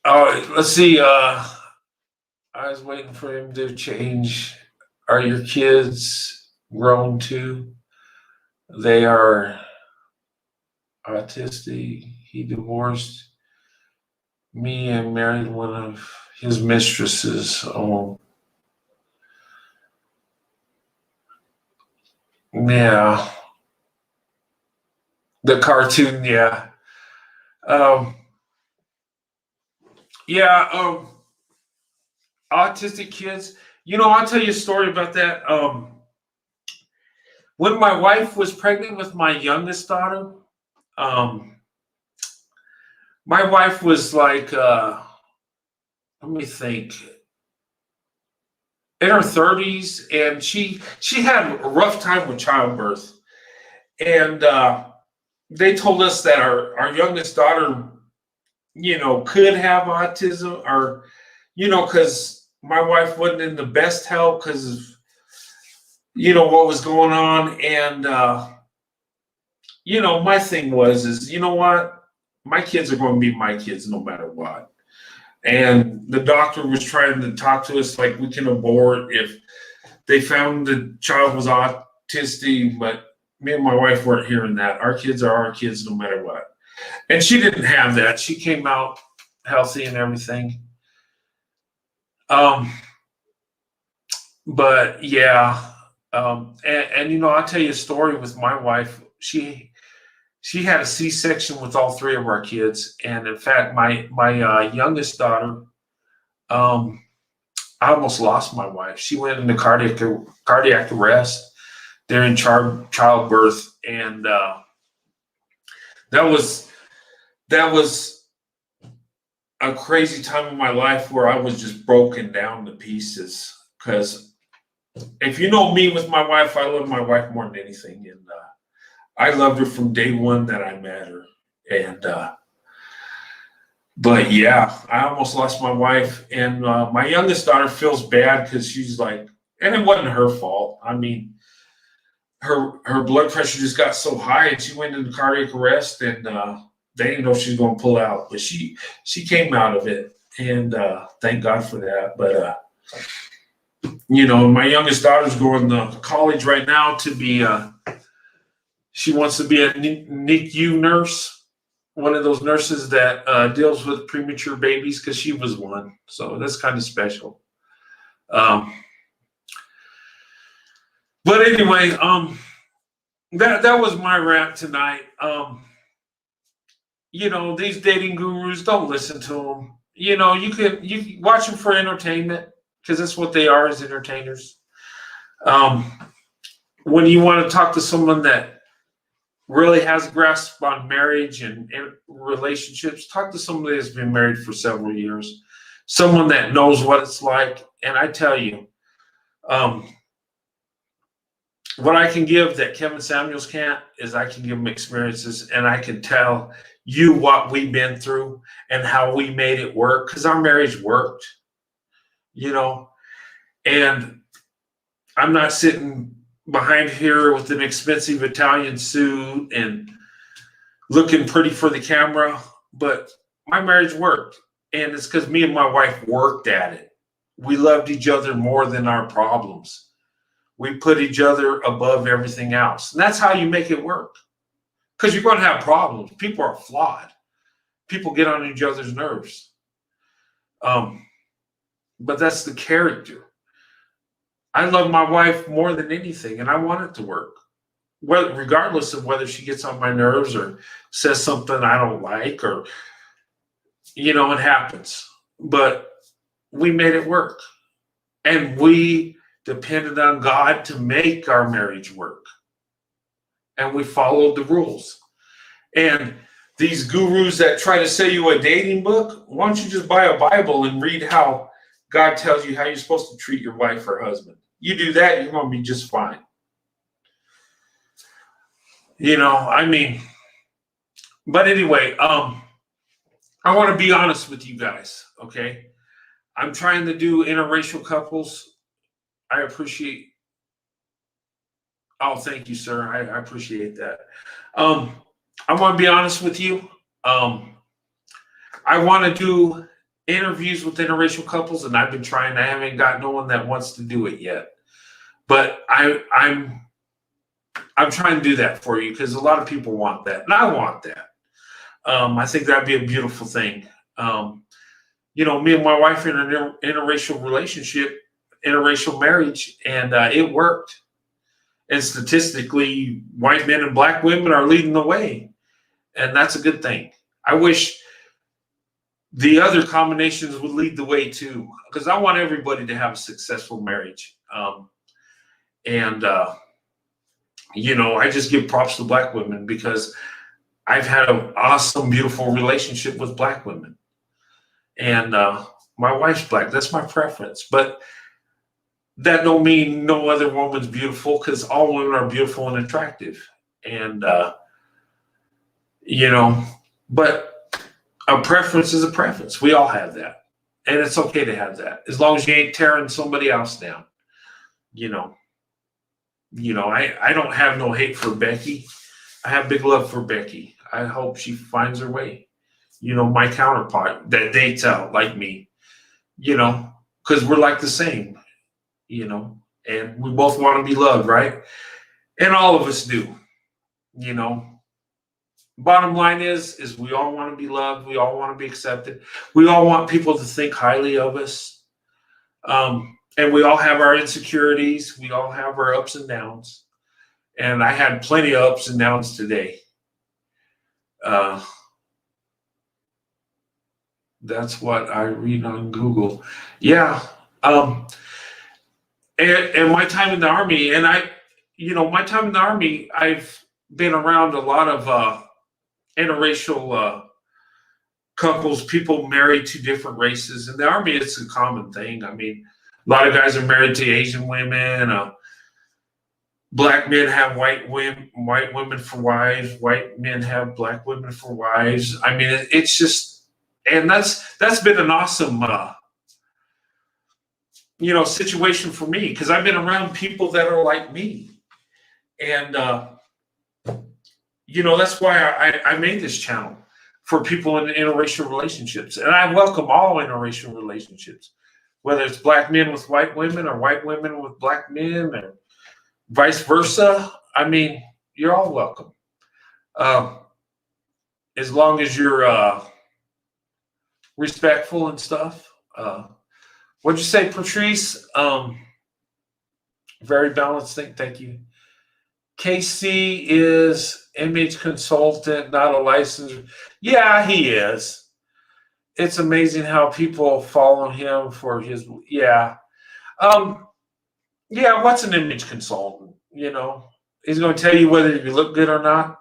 Oh, let's see. I was waiting for him to change. Are your kids grown too? They are autistic. He divorced me and married one of his mistresses. Oh, yeah. The cartoon, yeah. Um, yeah, autistic kids. I'll tell you a story about that. When my wife was pregnant with my youngest daughter, um, my wife was like, let me think, in her 30s, and she had a rough time with childbirth. And they told us that our youngest daughter, could have autism, or, because my wife wasn't in the best health because of, what was going on. And, my thing is, what? My kids are going to be my kids no matter what. And the doctor was trying to talk to us like we can abort if they found the child was autistic, but me and my wife weren't hearing that. Our kids are our kids no matter what. And she didn't have that. She came out healthy and everything. But yeah. And I'll tell you a story with my wife. She had a C-section with all three of our kids, and in fact, my youngest daughter, I almost lost my wife. She went into cardiac arrest during childbirth, and that was a crazy time in my life where I was just broken down to pieces. Because if you know me with my wife, I love my wife more than anything, and I loved her from day one that I met her. And but yeah, I almost lost my wife, and my youngest daughter feels bad because she's like, and it wasn't her fault. I mean, her blood pressure just got so high, and she went into cardiac arrest, and they didn't know she was going to pull out, but she came out of it, and thank God for that. But my youngest daughter's going to college right now to be. She wants to be a NICU nurse, one of those nurses that deals with premature babies, because she was one. So that's kind of special. But anyway, that was my rant tonight. These dating gurus, don't listen to them. You can watch them for entertainment, because that's what they are, as entertainers. When you want to talk to someone that really has a grasp on marriage and relationships, talk to somebody that's been married for several years, someone that knows what it's like. And I tell you, what I can give that Kevin Samuels can't is I can give him experiences, and I can tell you what we've been through and how we made it work, because our marriage worked, and I'm not sitting behind here with an expensive Italian suit and looking pretty for the camera, but my marriage worked. And it's because me and my wife worked at it. We loved each other more than our problems. We put each other above everything else. And that's how you make it work. Because you're going to have problems. People are flawed. People get on each other's nerves. But that's the character. I love my wife more than anything, and I want it to work. Well, regardless of whether she gets on my nerves or says something I don't like, or, it happens. But we made it work. And we depended on God to make our marriage work. And we followed the rules. And these gurus that try to sell you a dating book, why don't you just buy a Bible and read how God tells you how you're supposed to treat your wife or husband? You do that, you're going to be just fine. But anyway, I want to be honest with you guys, okay? I'm trying to do interracial couples. I appreciate. Oh, thank you, sir. I appreciate that. I want to be honest with you. I want to do interviews with interracial couples, and I've been trying. I haven't got no one that wants to do it yet. But I'm trying to do that for you because a lot of people want that, and I want that. I think that'd be a beautiful thing. Me and my wife in an interracial relationship, interracial marriage, and it worked. And statistically, white men and black women are leading the way, and that's a good thing. I wish the other combinations would lead the way too, because I want everybody to have a successful marriage. And I just give props to black women because I've had an awesome, beautiful relationship with black women. And my wife's black. That's my preference. But that don't mean no other woman's beautiful, because all women are beautiful and attractive. And, but a preference is a preference. We all have that. And it's okay to have that, as long as you ain't tearing somebody else down. I don't have no hate for Becky. I have big love for Becky. I hope she finds her way. My counterpart that dates out like me, because we're like the same, and we both want to be loved, right? And all of us do, Bottom line is we all want to be loved. We all want to be accepted. We all want people to think highly of us. And we all have our insecurities. We all have our ups and downs. And I had plenty of ups and downs today. That's what I read on Google. Yeah. And my time in the Army, and my time in the Army, I've been around a lot of interracial couples, people married to different races. In the Army, it's a common thing. I mean, a lot of guys are married to Asian women. Black men have white women for wives. White men have black women for wives. I mean, it's just, and that's been an awesome, situation for me, because I've been around people that are like me, and that's why I made this channel for people in interracial relationships, and I welcome all interracial relationships, whether it's black men with white women or white women with black men or vice versa. I mean, you're all welcome. As long as you're respectful and stuff. What'd you say, Patrice? Very balanced thing. Thank you. KC is image consultant, not a licensed. Yeah, he is. It's amazing how people follow him for his. Yeah. What's an image consultant? He's going to tell you whether you look good or not.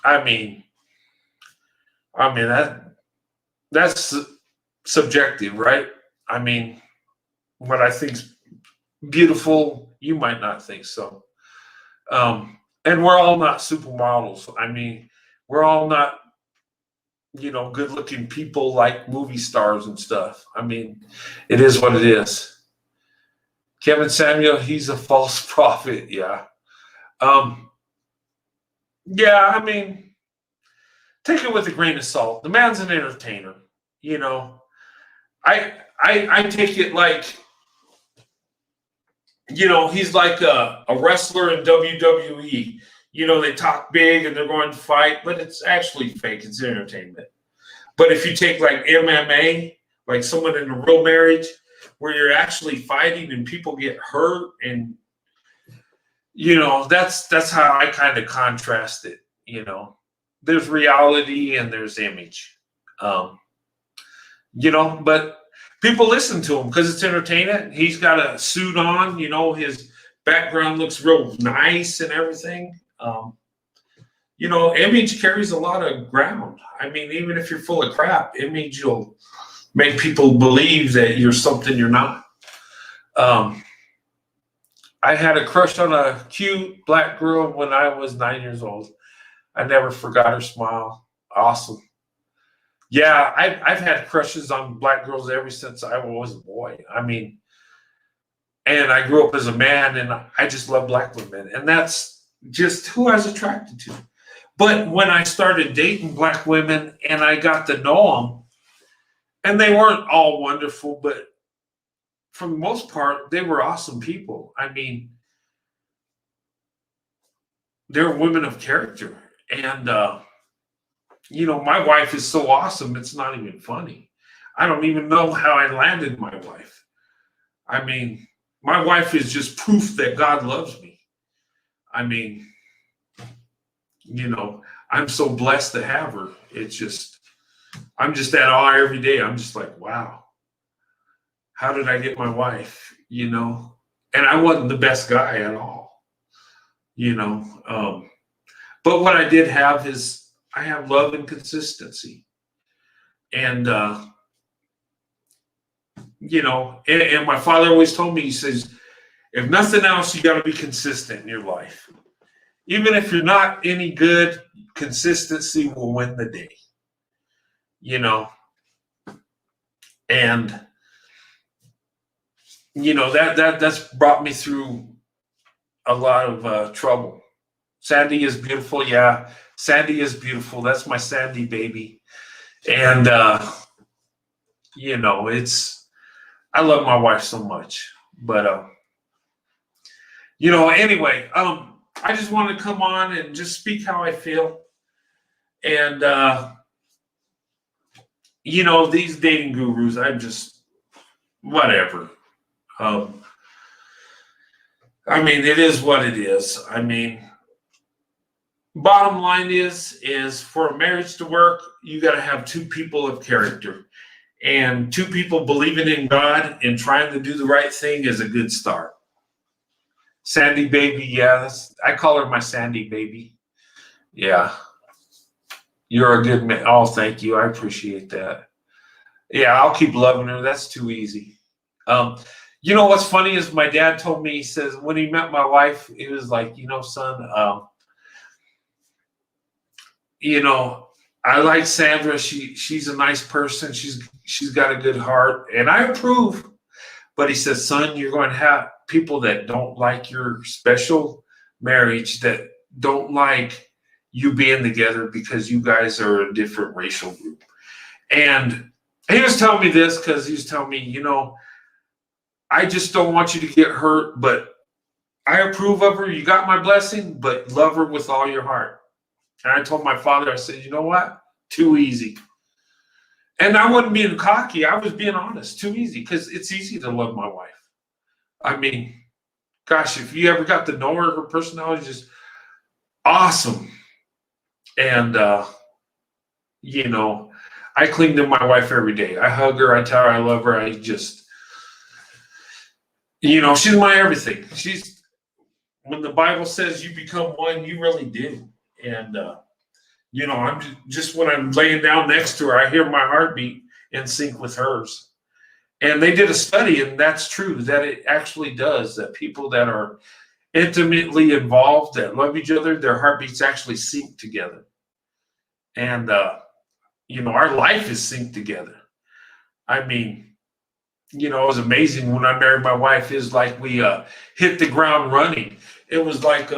I mean that's subjective, right? I mean, what I think's beautiful, you might not think so. And we're all not supermodels. I mean, we're all not, good-looking people like movie stars and stuff. I mean, it is what it is. Kevin Samuel, he's a false prophet. Yeah. I mean, take it with a grain of salt. The man's an entertainer. I take it like, he's like a wrestler in WWE. They talk big and they're going to fight, but it's actually fake. It's entertainment. But if you take like MMA, like someone in a real marriage, where you're actually fighting and people get hurt, and that's how I kind of contrast it. There's reality and there's image. But people listen to him because it's entertainment. He's got a suit on, his background looks real nice and everything. Image carries a lot of ground. I mean, even if you're full of crap, image will make people believe that you're something you're not. I had a crush on a cute black girl when I was 9 years old. I never forgot her smile. Awesome. Yeah, I've had crushes on black girls ever since I was a boy. I mean, and I grew up as a man, and I just love black women. And that's just who I was attracted to. But when I started dating black women and I got to know them, and they weren't all wonderful, but for the most part, they were awesome people. I mean, they're women of character. And, my wife is so awesome, it's not even funny. I don't even know how I landed my wife. I mean, my wife is just proof that God loves me. I mean, I'm so blessed to have her. I'm just at awe every day. I'm just like, wow, how did I get my wife? And I wasn't the best guy at all, but what I did have is I have love and consistency. And, and my father always told me, he says, if nothing else, you got to be consistent in your life. Even if you're not any good, consistency will win the day. And that's brought me through a lot of trouble. Sandy is beautiful, yeah. Sandy is beautiful. That's my Sandy baby. And I love my wife so much. But anyway, I just want to come on and just speak how I feel. And these dating gurus, I'm just whatever. I mean, it is what it is. I mean, bottom line is for a marriage to work, you got to have two people of character, and two people believing in God and trying to do the right thing is a good start. Sandy baby, yeah, I call her my Sandy baby. Yeah, you're a good man. Oh, thank you. I appreciate that. Yeah, I'll keep loving her. That's too easy. What's funny is my dad told me, he says, when he met my wife, he was like, son, I like Sandra. She's a nice person. She's got a good heart, and I approve. But he says, son, you're going to have people that don't like your special marriage, that don't like you being together because you guys are a different racial group. And he was telling me this because he was telling me, I just don't want you to get hurt, but I approve of her. You got my blessing, but love her with all your heart. And I told my father, I said, you know what? Too easy. And I wasn't being cocky. I was being honest. Too easy, because it's easy to love my wife. I mean, gosh, if you ever got to know her personality is just awesome. And, I cling to my wife every day. I hug her. I tell her I love her. I just, she's my everything. When the Bible says you become one, you really do. And, I'm just when I'm laying down next to her, I hear my heartbeat in sync with hers. And they did a study, and that's true, that it actually does, that people that are intimately involved, that love each other, their heartbeats actually sync together. And, our life is synced together. I mean, it was amazing when I married my wife. It's like we hit the ground running. It was like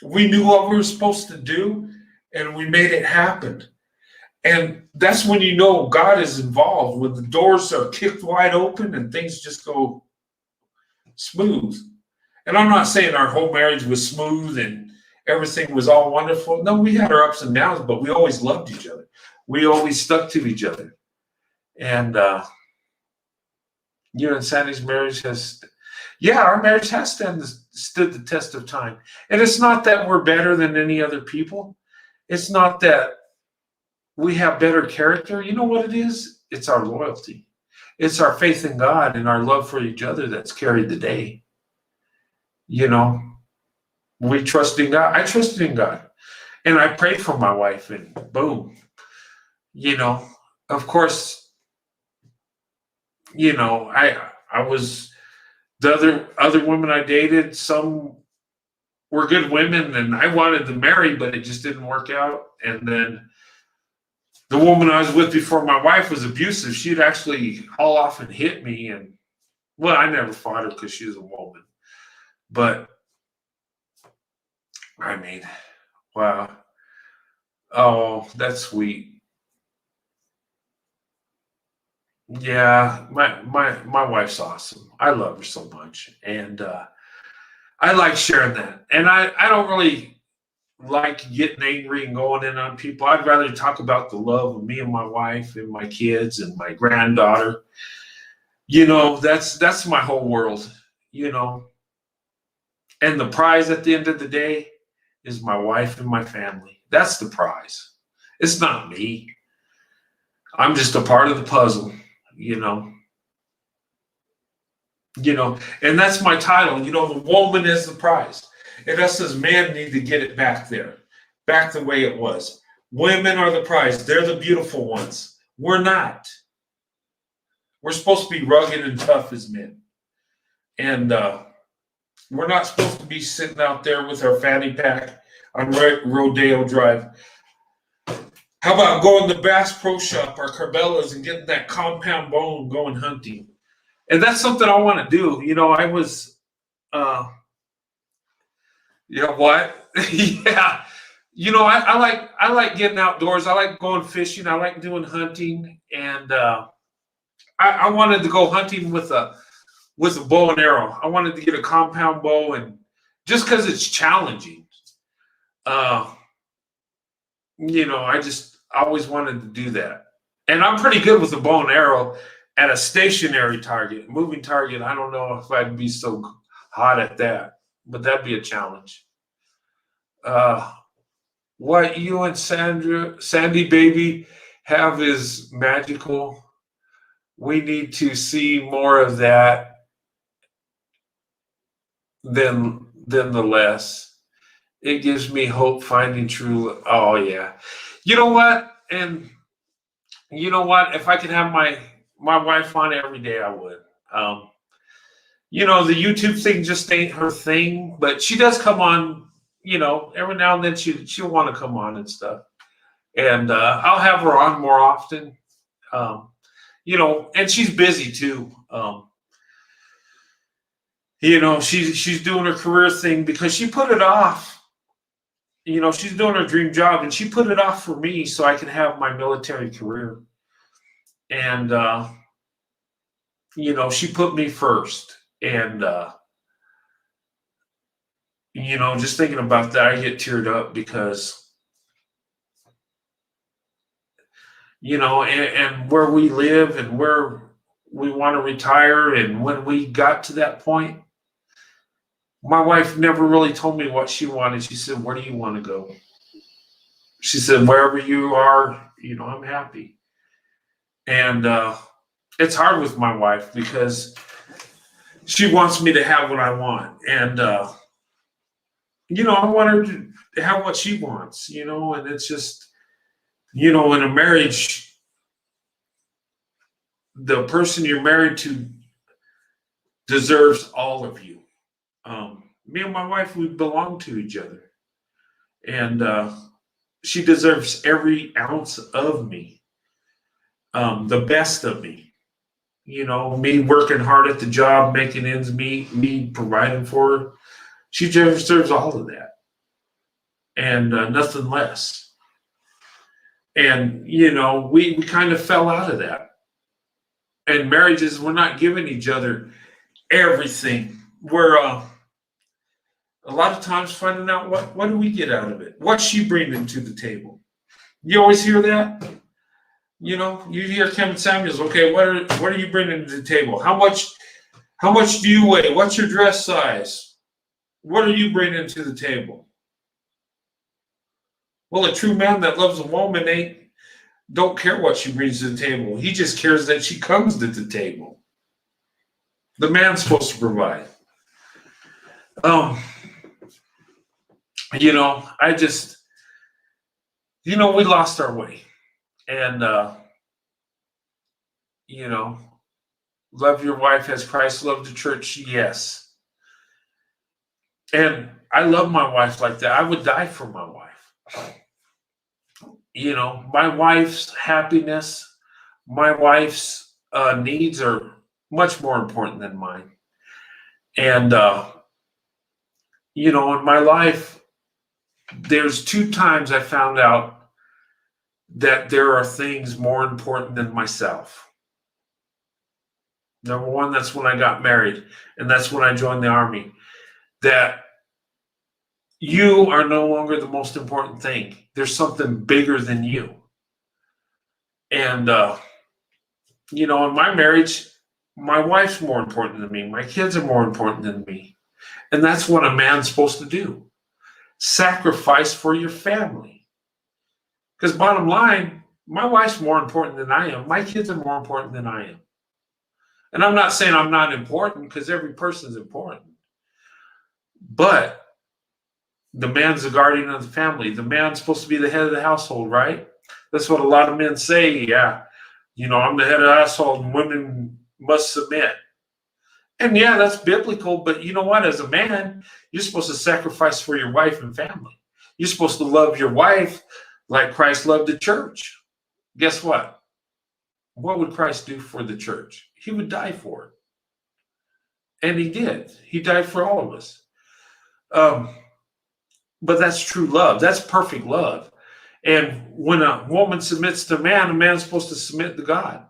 we knew what we were supposed to do, and we made it happen. And that's when God is involved, when the doors are kicked wide open and things just go smooth. And I'm not saying our whole marriage was smooth and everything was all wonderful. No, we had our ups and downs, but we always loved each other. We always stuck to each other. And, and Sandy's marriage our marriage has stood the test of time. And it's not that we're better than any other people. It's not that we have better character. You know what it is? It's our loyalty. It's our faith in God and our love for each other that's carried the day. We trust in God. I trusted in God. And I prayed for my wife, and boom. Of course, I was the other women I dated, some were good women and I wanted to marry, but it just didn't work out. And then the woman I was with before my wife was abusive. She'd actually haul off and hit me. And, well, I never fought her because she was a woman. But, I mean, wow. Oh, that's sweet. Yeah, my wife's awesome. I love her so much, and I like sharing that. And I don't really like getting angry and going in on people. I'd rather talk about the love of me and my wife and my kids and my granddaughter. That's my whole world. You know, and the prize at the end of the day is my wife and my family. That's the prize. It's not me. I'm just a part of the puzzle. You know, and that's my title. The woman is the prize, and us as men need to get it back there, back the way it was. Women are the prize. They're the beautiful ones. We're not. We're supposed to be rugged and tough as men, and we're not supposed to be sitting out there with our fanny pack on Rodeo Drive. How about going to Bass Pro Shop or Carbella's and getting that compound bone going hunting? And that's something I want to do. I was, uh, you know what? Yeah. I like getting outdoors. I like going fishing. I like doing hunting, and I wanted to go hunting with a bow and arrow. I wanted to get a compound bow, and just because it's challenging, uh, I just always wanted to do that. And I'm pretty good with a bow and arrow at a stationary target. Moving target, I don't know if I'd be so hot at that, but that'd be a challenge. Uh, what you and Sandy baby have is magical. We need to see more of that than the less. It gives me hope finding true. Oh yeah. You know what? And you know what? If I could have my wife on every day, I would. Um, the YouTube thing just ain't her thing, but she does come on. Every now and then she'll want to come on and stuff, and I'll have her on more often. Um, and she's busy too. She's doing her career thing because she put it off. She's doing her dream job, and she put it off for me so I can have my military career. And she put me first. And just thinking about that, I get teared up because and where we live and where we want to retire, and when we got to that point, my wife never really told me what she wanted. She said, "Where do you want to go?" She said, "Wherever you are, I'm happy." And it's hard with my wife because she wants me to have what I want, and I want her to have what she wants, and it's just, in a marriage, the person you're married to deserves all of you. Me and my wife, we belong to each other, and she deserves every ounce of me, the best of me. Me working hard at the job, making ends meet, me providing for her. She deserves all of that, and nothing less. And we kind of fell out of that. And marriages, we're not giving each other everything. We're a lot of times finding out what do we get out of it? What's she bringing to the table? You always hear that. You hear Kevin Samuels. Okay, what are you bringing to the table? How much do you weigh? What's your dress size? What are you bringing to the table? Well, a true man that loves a woman don't care what she brings to the table. He just cares that she comes to the table. The man's supposed to provide. I just, we lost our way. And, love your wife as Christ loved the church. Yes. And I love my wife like that. I would die for my wife. My wife's happiness, my wife's needs are much more important than mine. And, in my life, there's 2 times I found out that there are things more important than myself. Number one, that's when I got married, and that's when I joined the Army. That you are no longer the most important thing. There's something bigger than you. And, in my marriage, my wife's more important than me. My kids are more important than me. And that's what a man's supposed to do. Sacrifice for your family. Because bottom line, my wife's more important than I am. My kids are more important than I am. And I'm not saying I'm not important, because every person's important. But the man's the guardian of the family. The man's supposed to be the head of the household, right? That's what a lot of men say. Yeah, I'm the head of the household and women must submit. And yeah, that's biblical. But you know what? As a man, you're supposed to sacrifice for your wife and family. You're supposed to love your wife like Christ loved the church. Guess what? What would Christ do for the church? He would die for it. And he did. He died for all of us. But that's true love. That's perfect love. And when a woman submits to a man's supposed to submit to God.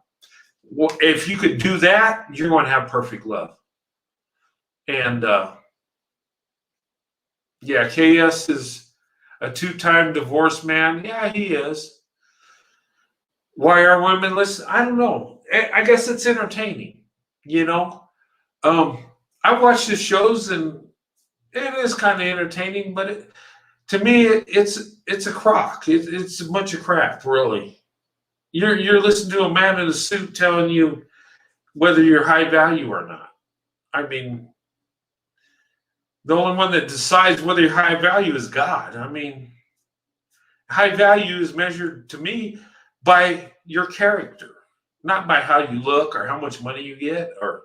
Well, if you could do that, you're going to have perfect love. And KS is a 2-time divorced man. Yeah, he is. Why are women listening? I don't know. I guess it's entertaining. I watch the shows and it is kind of entertaining, but to me, it's a crock. It's a bunch of crap, really. You're listening to a man in a suit telling you whether you're high value or not. I mean, the only one that decides whether you're high value is God. I mean, high value is measured to me by your character, not by how you look or how much money you get. Or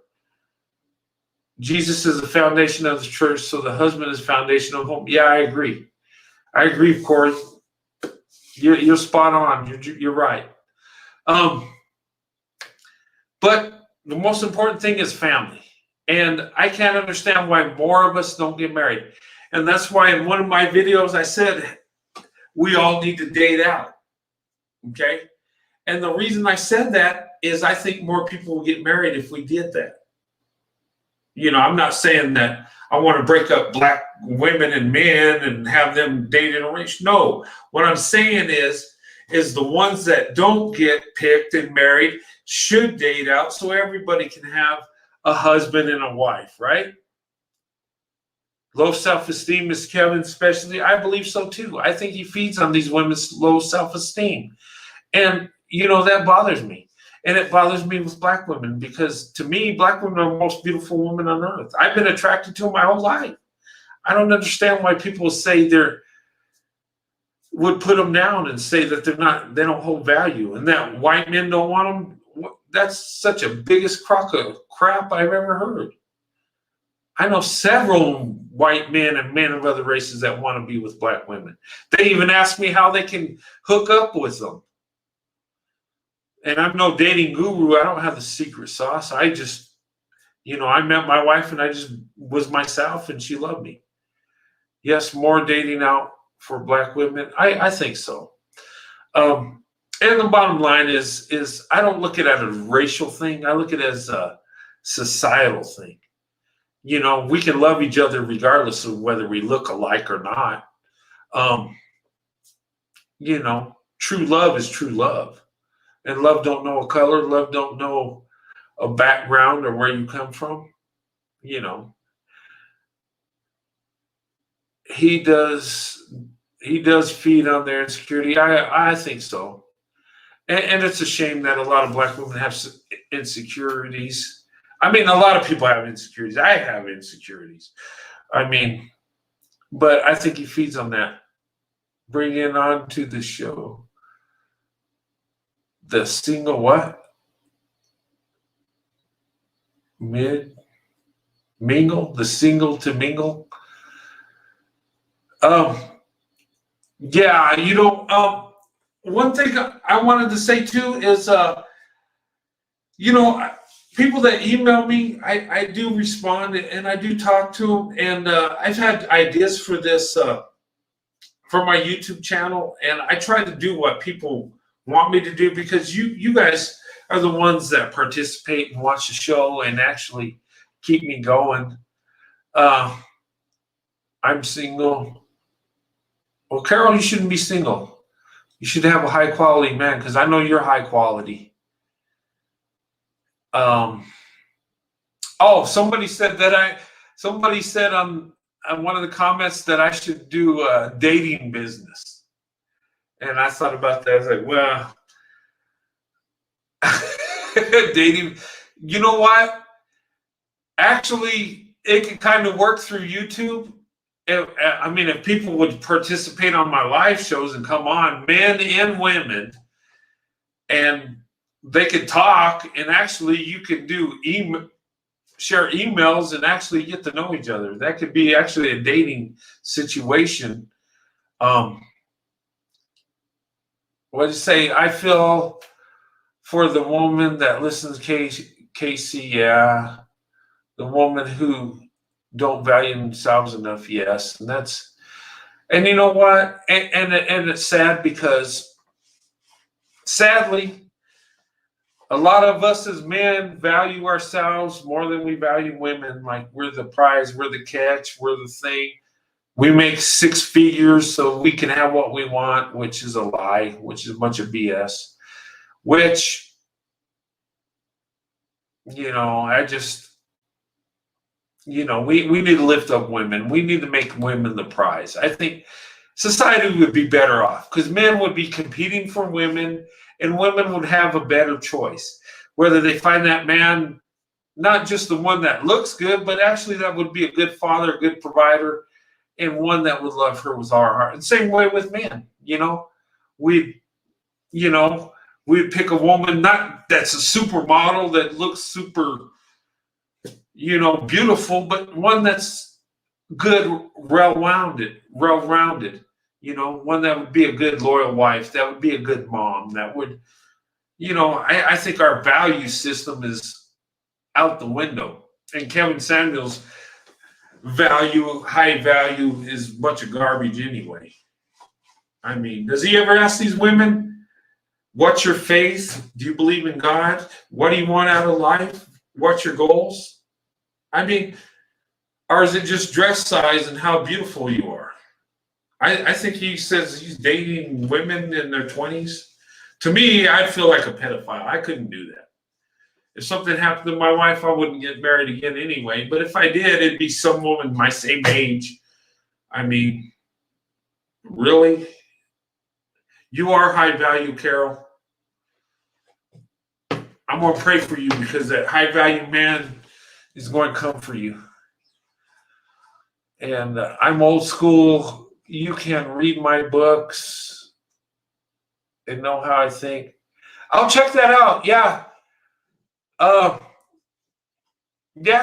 Jesus is the foundation of the church, so the husband is foundation of home. Yeah, I agree. Corey. You're spot on. You're right. But the most important thing is family. And I can't understand why more of us don't get married. And that's why in one of my videos I said we all need to date out. Okay? And the reason I said that is I think more people will get married if we did that. I'm not saying that I want to break up black women and men and have them date interracial. No, what I'm saying is the ones that don't get picked and married should date out so everybody can have a husband and a wife, right? Low self-esteem is Kevin's specialty. I believe so too. I think he feeds on these women's low self-esteem. And, that bothers me. And it bothers me with black women because to me, black women are the most beautiful women on earth. I've been attracted to them my whole life. I don't understand why people say would put them down and say that they don't hold value and that white men don't want them. That's such a biggest crock of crap I've ever heard. I know several white men and men of other races that want to be with black women. They even ask me how they can hook up with them. And I'm no dating guru. I don't have the secret sauce. I just, I met my wife and I just was myself and she loved me. Yes, more dating out for black women. I think so. And the bottom line is I don't look at it as a racial thing. I look at it as a societal thing. We can love each other regardless of whether we look alike or not. True love is true love. And love don't know a color. Love don't know a background or where you come from. He does feed on their insecurity. I think so. And it's a shame that a lot of black women have insecurities. I mean, a lot of people have insecurities. I have insecurities. I mean, but I think he feeds on that. Bring it on to the show. The single what? Mingle? The single to mingle? Yeah, one thing I wanted to say too is, people that email me, I do respond and I do talk to them. And I've had ideas for this, for my YouTube channel. And I try to do what people want me to do because you guys are the ones that participate and watch the show and actually keep me going. I'm single. Well, Carol, you shouldn't be single. You should have a high quality man because I know you're high quality. Somebody said on one of the comments that I should do a dating business. And I thought about that. I was like, well, dating, you know what? Actually, it can kind of work through YouTube. If people would participate on my live shows and come on, men and women, and they could talk, and actually you could do share emails and actually get to know each other. That could be actually a dating situation. What do you say? I feel for the woman that listens to Casey, yeah. The woman who don't value themselves enough, yes. And you know what? And it's sad because sadly, a lot of us as men value ourselves more than we value women. Like we're the prize, we're the catch, we're the thing. We make six figures so we can have what we want, which is a lie, which is a bunch of BS. Which, we need to lift up women. We need to make women the prize. I think society would be better off because men would be competing for women and women would have a better choice. Whether they find that man, not just the one that looks good, but actually that would be a good father, a good provider, and one that would love her with all our heart. And same way with men, we'd pick a woman, not that's a supermodel that looks super, beautiful, but one that's good, well-rounded, one that would be a good loyal wife, that would be a good mom, that would, I think our value system is out the window. And Kevin Samuels' high value is a bunch of garbage anyway. I mean, does he ever ask these women, what's your faith? Do you believe in God? What do you want out of life? What's your goals? I mean, or is it just dress size and how beautiful you are? I think he says he's dating women in their 20s. To me, I'd feel like a pedophile. I couldn't do that. If something happened to my wife, I wouldn't get married again anyway. But if I did, it'd be some woman my same age. I mean, really? You are high value, Carol. I'm going to pray for you because that high value man is going to come for you. And I'm old school. You can read my books and know how I think. I'll check that out. Yeah.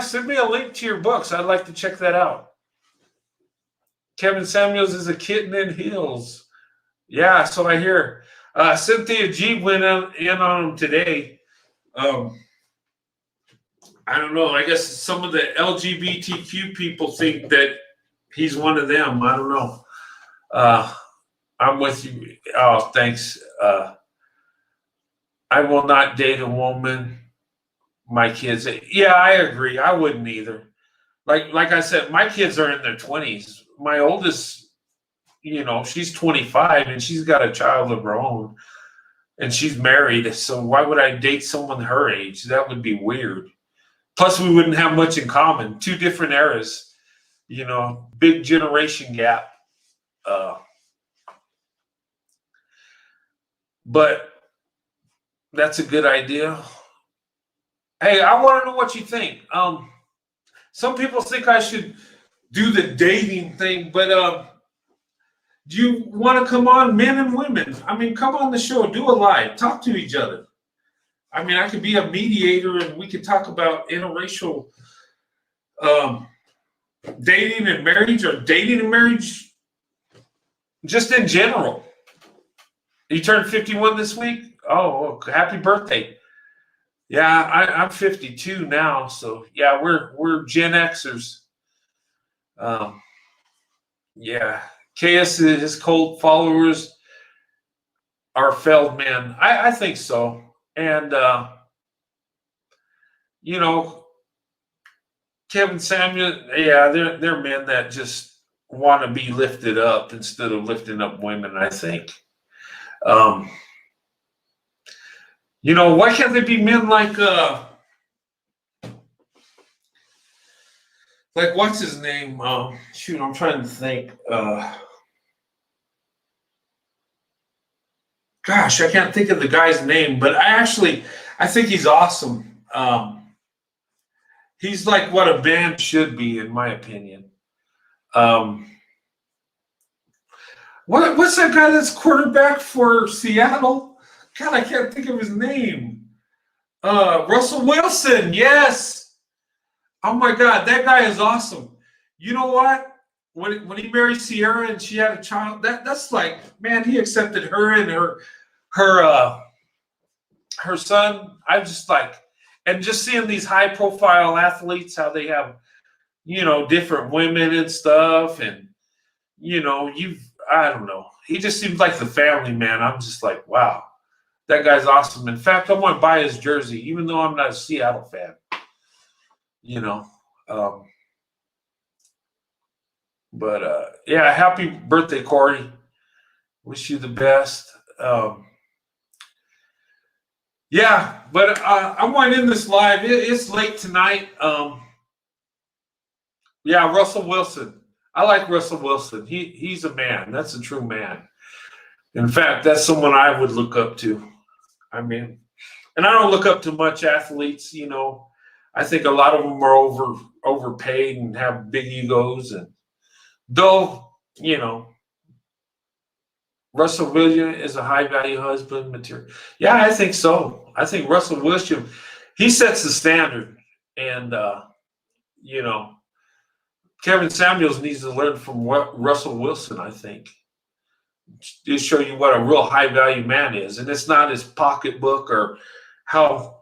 Send me a link to your books. I'd like to check that out. Kevin Samuels is a kitten in heels. Yeah, so I hear. Cynthia G went in on him today. I don't know. I guess some of the LGBTQ people think that he's one of them. I don't know. I'm with you. Oh, thanks. I will not date a woman. My kids. Yeah, I agree. I wouldn't either. Like I said, my kids are in their 20s. My oldest, she's 25 and she's got a child of her own and she's married. So why would I date someone her age? That would be weird. Plus, we wouldn't have much in common. Two different eras, big generation gap. But that's a good idea. Hey, I want to know what you think. Some people think I should do the dating thing, but do you want to come on, men and women? I mean, come on the show, do a live, talk to each other. I mean, I could be a mediator and we could talk about interracial dating and marriage, or dating and marriage just in general. You turned 51 this week? Oh, happy birthday. Yeah, I'm 52 now, so yeah, we're Gen Xers. Yeah, KS, his cult followers are failed men. I think so. And you know, Kevin Samuel, yeah, they're men that just want to be lifted up instead of lifting up women, I think. Um, why can't they be men like what's his name? Shoot, I'm trying to think. Gosh, I can't think of the guy's name, but I think he's awesome. He's like what a band should be, in my opinion. Um, what's that guy that's quarterback for Seattle? God, I can't think of his name. Russell Wilson, yes. Oh my God, that guy is awesome. You know what? When he married Sierra and she had a child, that's like, man, he accepted her and her son. I'm just like, and just seeing these high profile athletes, how they have, different women and stuff, and I don't know. He just seems like the family man. I'm just like, wow, that guy's awesome. In fact, I want to buy his jersey, even though I'm not a Seattle fan. Um, but yeah, happy birthday, Corey. Wish you the best. Yeah, but I want to end this live. It's late tonight. Yeah, Russell Wilson. I like Russell Wilson. He's a man. That's a true man. In fact, that's someone I would look up to. I mean, and I don't look up to much athletes. I think a lot of them are overpaid and have big egos. And though, Russell Wilson is a high value husband material. Yeah, I think so. I think Russell Wilson, he sets the standard. And, Kevin Samuels needs to learn from Russell Wilson, I think. To show you what a real high value man is. And it's not his pocketbook or how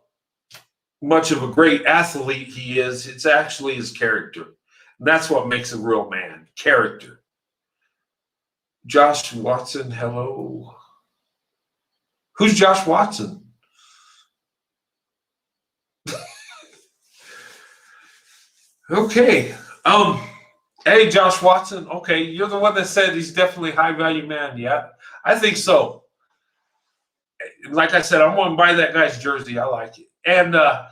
much of a great athlete he is. It's actually his character. And that's what makes a real man, character. Josh Watson, hello. Who's Josh Watson? Okay. Hey, Josh Watson. Okay, you're the one that said he's definitely a high value man. Yeah, I think so. Like I said, I'm going to buy that guy's jersey. I like it. And I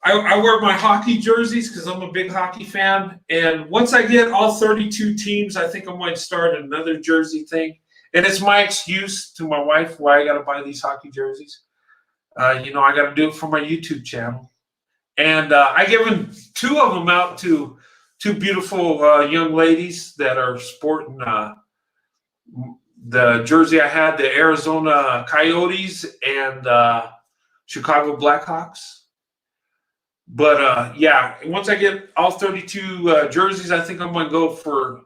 wear my hockey jerseys because I'm a big hockey fan. And once I get all 32 teams, I think I'm going to start another jersey thing. And it's my excuse to my wife why I got to buy these hockey jerseys. I got to do it for my YouTube channel. And I given 2 of them out to 2 beautiful young ladies that are sporting the jersey I had, the Arizona Coyotes and Chicago Blackhawks. But yeah, once I get all 32 jerseys, I think I'm going to go for,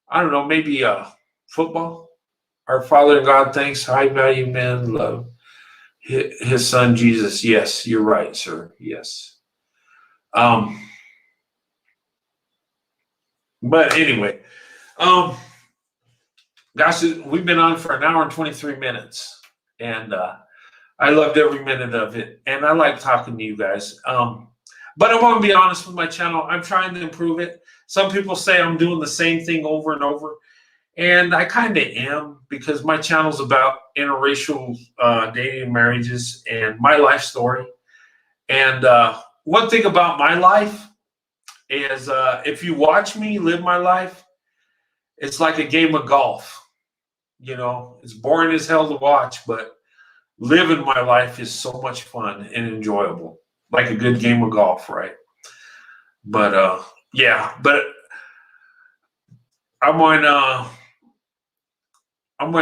I don't know, maybe football. Our Father in God, thanks, high value men, love his son Jesus. Yes, you're right, sir. Yes. But anyway, gosh, we've been on for an hour and 23 minutes, and I loved every minute of it, and I like talking to you guys. But I want to be honest with my channel. I'm trying to improve it. Some people say I'm doing the same thing over and over, and I kind of am, because my channel's about interracial dating and marriages and my life story. And one thing about my life is if you watch me live my life, it's like a game of golf. It's boring as hell to watch, but living my life is so much fun and enjoyable, like a good game of golf, right? But yeah, but I'm going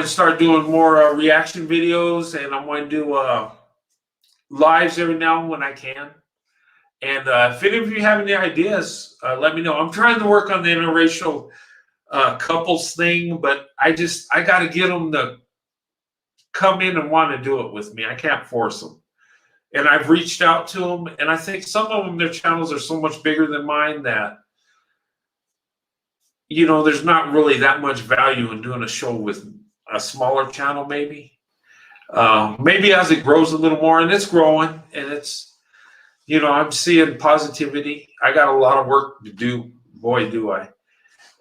to start doing more reaction videos, and I'm going to do lives every now and when I can. And if any of you have any ideas, let me know. I'm trying to work on the interracial couples thing, but I got to get them to come in and want to do it with me. I can't force them. And I've reached out to them, and I think some of them, their channels are so much bigger than mine that, there's not really that much value in doing a show with a smaller channel, maybe. Maybe as it grows a little more, and it's growing, and it's, I'm seeing positivity. I got a lot of work to do. Boy, do I.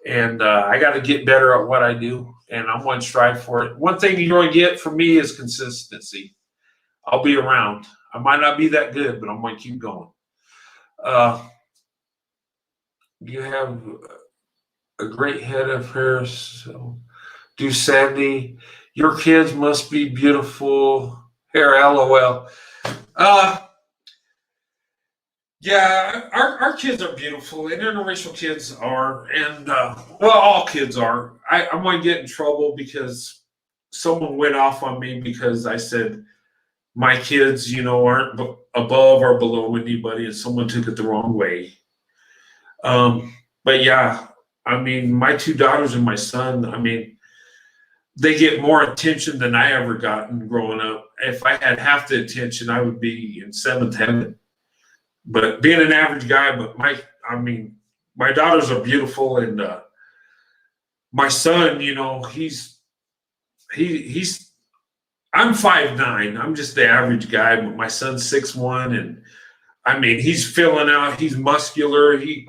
And I got to get better at what I do, and I'm going to strive for it. One thing you're going to get from me is consistency. I'll be around. I might not be that good, but I'm going to keep going. Uh, you have a great head of hair. So, do Sandy. Your kids must be beautiful. Hair, LOL. Uh, yeah, our kids are beautiful, and interracial kids are, and well, all kids are. I'm going to get in trouble because someone went off on me because I said my kids, aren't above or below anybody, and someone took it the wrong way. But yeah, I mean, my two daughters and my son, I mean, they get more attention than I ever gotten growing up. If I had half the attention, I would be in seventh heaven. But being an average guy, my daughters are beautiful, and my son, he's I'm 5'9". I'm just the average guy, but my son's 6'1", and I mean, he's filling out. He's muscular. He's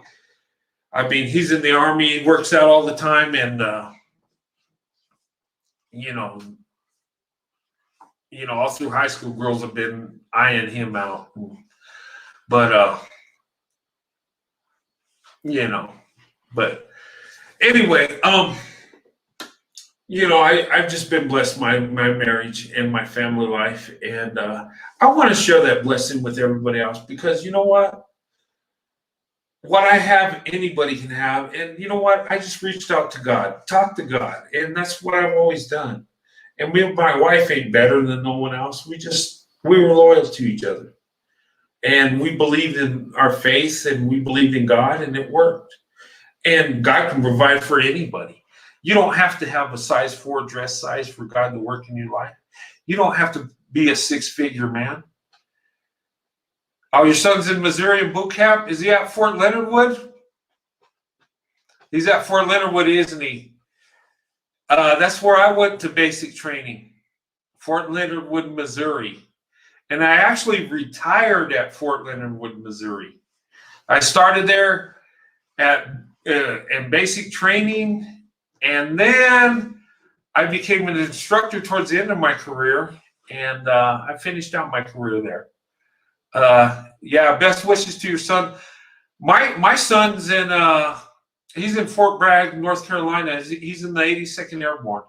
in the Army. He works out all the time, and you know, all through high school, girls have been eyeing him out. But but anyway, I've just been blessed my marriage and my family life, and I want to share that blessing with everybody else, because you know what I have, anybody can have. And you know what? I just reached out to God, talked to God, and that's what I've always done. And my wife ain't better than no one else. We were loyal to each other, and we believed in our faith, and we believed in God, and it worked. And God can provide for anybody. You don't have to have a size 4 dress size for God to work in your life. You don't have to be a 6-figure man. Oh, your son's in Missouri in boot camp? Is he at Fort Leonard Wood? He's at Fort Leonard Wood, isn't he? That's where I went to basic training, Fort Leonard Wood, Missouri. And I actually retired at Fort Leonard Wood, Missouri. I started there in basic training, and then I became an instructor towards the end of my career, and I finished out my career there. Yeah, best wishes to your son. My son's he's in Fort Bragg, North Carolina. He's in the 82nd Airborne.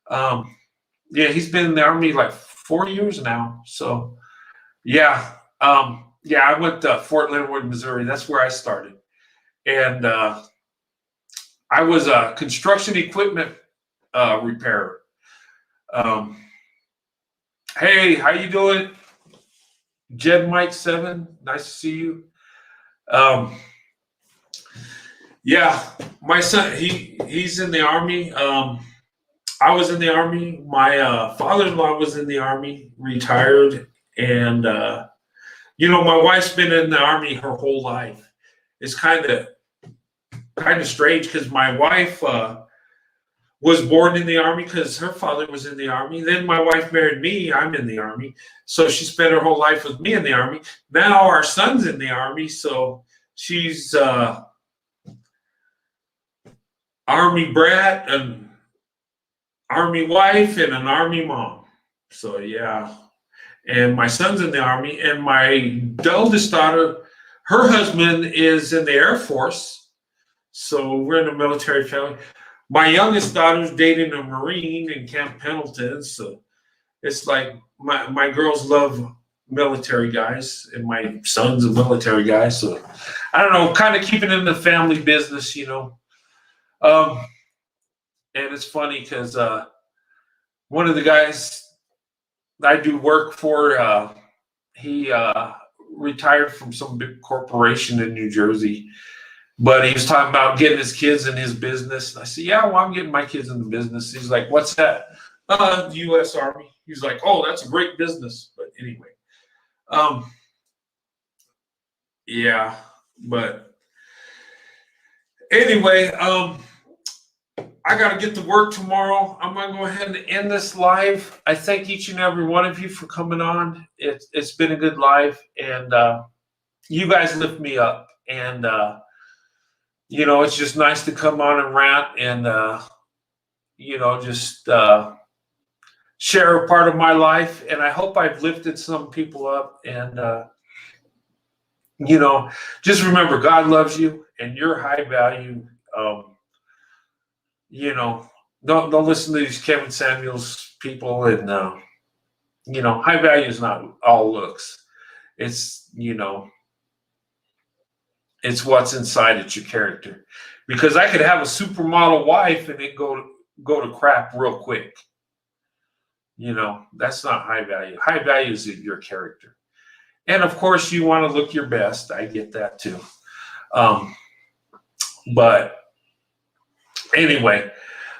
Yeah, he's been in the Army like 4 years now. So yeah, I went to Fort Leonard Wood, Missouri. That's where I started, and I was a construction equipment repairer. Hey, how you doing? Jed Mike 7, nice to see you. Yeah, my son, he's in the Army. I was in the Army. My father-in-law was in the Army, retired, and my wife's been in the Army her whole life. It's kind of strange, because my wife was born in the Army because her father was in the Army. Then my wife married me. I'm in the Army. So she spent her whole life with me in the Army. Now our son's in the Army. So she's Army brat, an Army wife, and an Army mom. So yeah. And my son's in the Army. And my eldest daughter, her husband is in the Air Force. So we're in a military family. My youngest daughter's dating a Marine in Camp Pendleton, so it's like my girls love military guys, and my son's a military guy. So I don't know, kind of keeping in the family business, And it's funny because one of the guys I do work for, he retired from some big corporation in New Jersey. But he was talking about getting his kids in his business. I said, yeah, well, I'm getting my kids in the business. He's like, what's that? The U.S. Army. He's like, oh, that's a great business. But anyway, yeah. But anyway, I got to get to work tomorrow. I'm going to go ahead and end this live. I thank each and every one of you for coming on. It's been a good live, and you guys lift me up. And, it's just nice to come on and rant and, just share a part of my life. And I hope I've lifted some people up. And, just remember, God loves you, and you're high value. Don't listen to these Kevin Samuels people, and high value is not all looks. It's it's what's inside. It's your character. Because I could have a supermodel wife and it go to crap real quick. That's not high value. High value is your character. And of course, you want to look your best. I get that too. But anyway.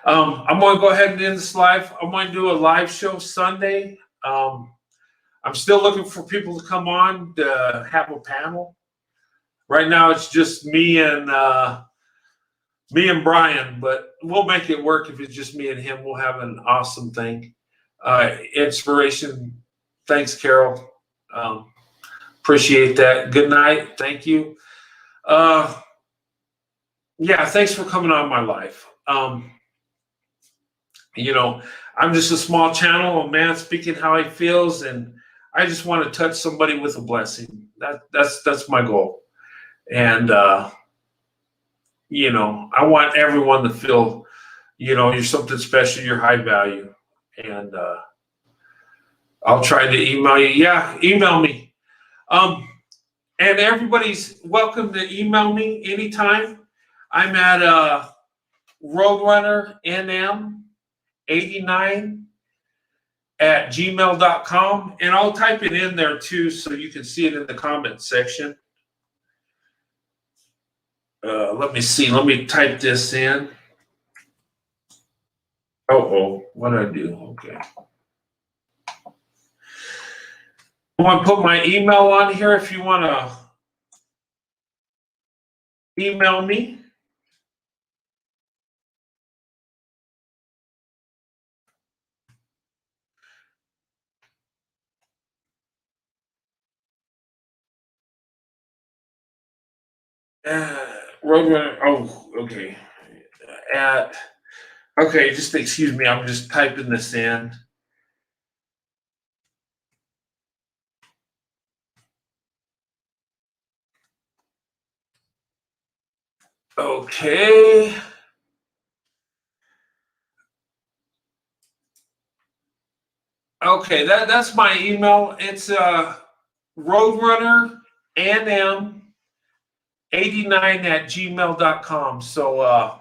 I'm going to go ahead and end this live. I'm going to do a live show Sunday. I'm still looking for people to come on to have a panel. Right now, it's just me and Brian, but we'll make it work if it's just me and him. We'll have an awesome thing. Inspiration. Thanks, Carol. Appreciate that. Good night. Thank you. Thanks for coming on my live. I'm just a small channel, a man speaking how he feels, and I just want to touch somebody with a blessing. That's my goal. And I want everyone to feel, you're something special, you're high value. And I'll try to email you. Yeah, email me. And everybody's welcome to email me anytime. I'm at Roadrunner NM 89 at gmail.com, and I'll type it in there too so you can see it in the comment section. Let me see. Let me type this in. What did I do? Okay. I want to put my email on here if you want to email me. Roadrunner. Okay. Just excuse me. I'm just typing this in. Okay. Okay, that's my email. It's Roadrunner NM 89 at gmail.com. So I'd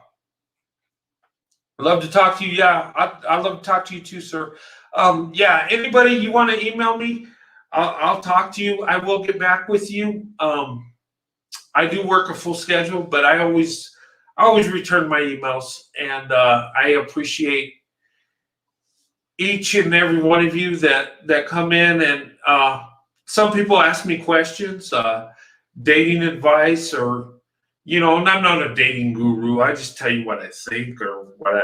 love to talk to you. Yeah, I'd love to talk to you too, sir. Anybody you want to email me, I'll talk to you. I will get back with you. I do work a full schedule, but I always return my emails, and I appreciate each and every one of you that come in. And some people ask me questions, dating advice, or and I'm not a dating guru. I just tell you what I think or what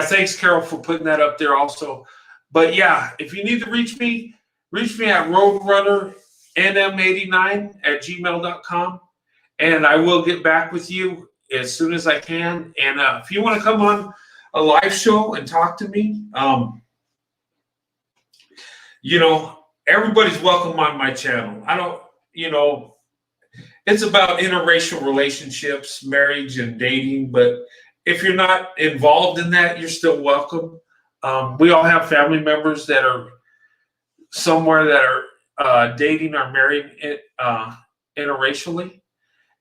thanks, Carol, for putting that up there also. But yeah, if you need to reach me at Roadrunner NM89 at gmail.com, and I will get back with you as soon as I can. And if you want to come on a live show and talk to me, everybody's welcome on my channel. I don't, it's about interracial relationships, marriage, and dating. But if you're not involved in that, you're still welcome. We all have family members that are somewhere that are dating or married interracially.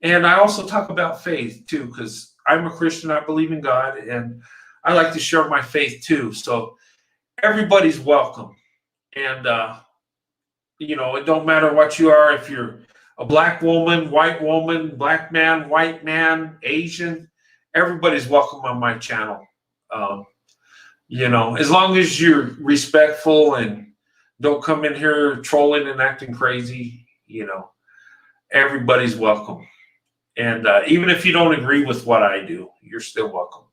And I also talk about faith too, because I'm a Christian. I believe in God, and I like to share my faith too. So everybody's welcome. And, it don't matter what you are. If you're a black woman, black man, white man, Asian, everybody's welcome on my channel. As long as you're respectful and don't come in here trolling and acting crazy, everybody's welcome. And even if you don't agree with what I do, you're still welcome.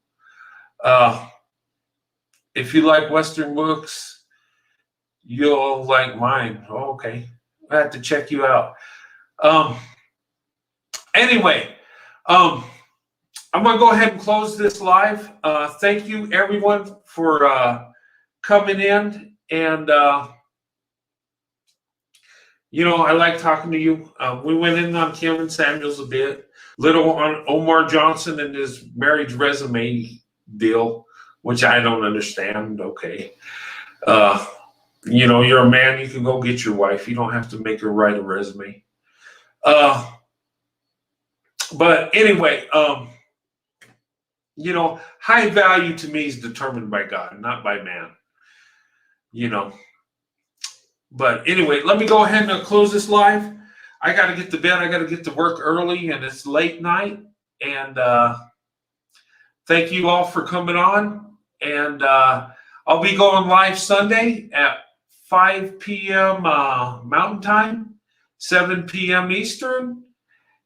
If you like Western books, you'll like mine. Oh, okay. I have to check you out. Anyway, I'm going to go ahead and close this live. Thank you, everyone, for coming in. And, I like talking to you. We went in on Kim and Samuels a bit, little on Omar Johnson and his marriage resume deal, which I don't understand. Okay. You're a man, you can go get your wife. You don't have to make her write a resume. But anyway, high value to me is determined by God, not by man. But anyway, let me go ahead and close this live. I got to get to bed. I got to get to work early, and it's late night. And thank you all for coming on. And I'll be going live Sunday at 5 p.m. Mountain Time, 7 p.m. Eastern.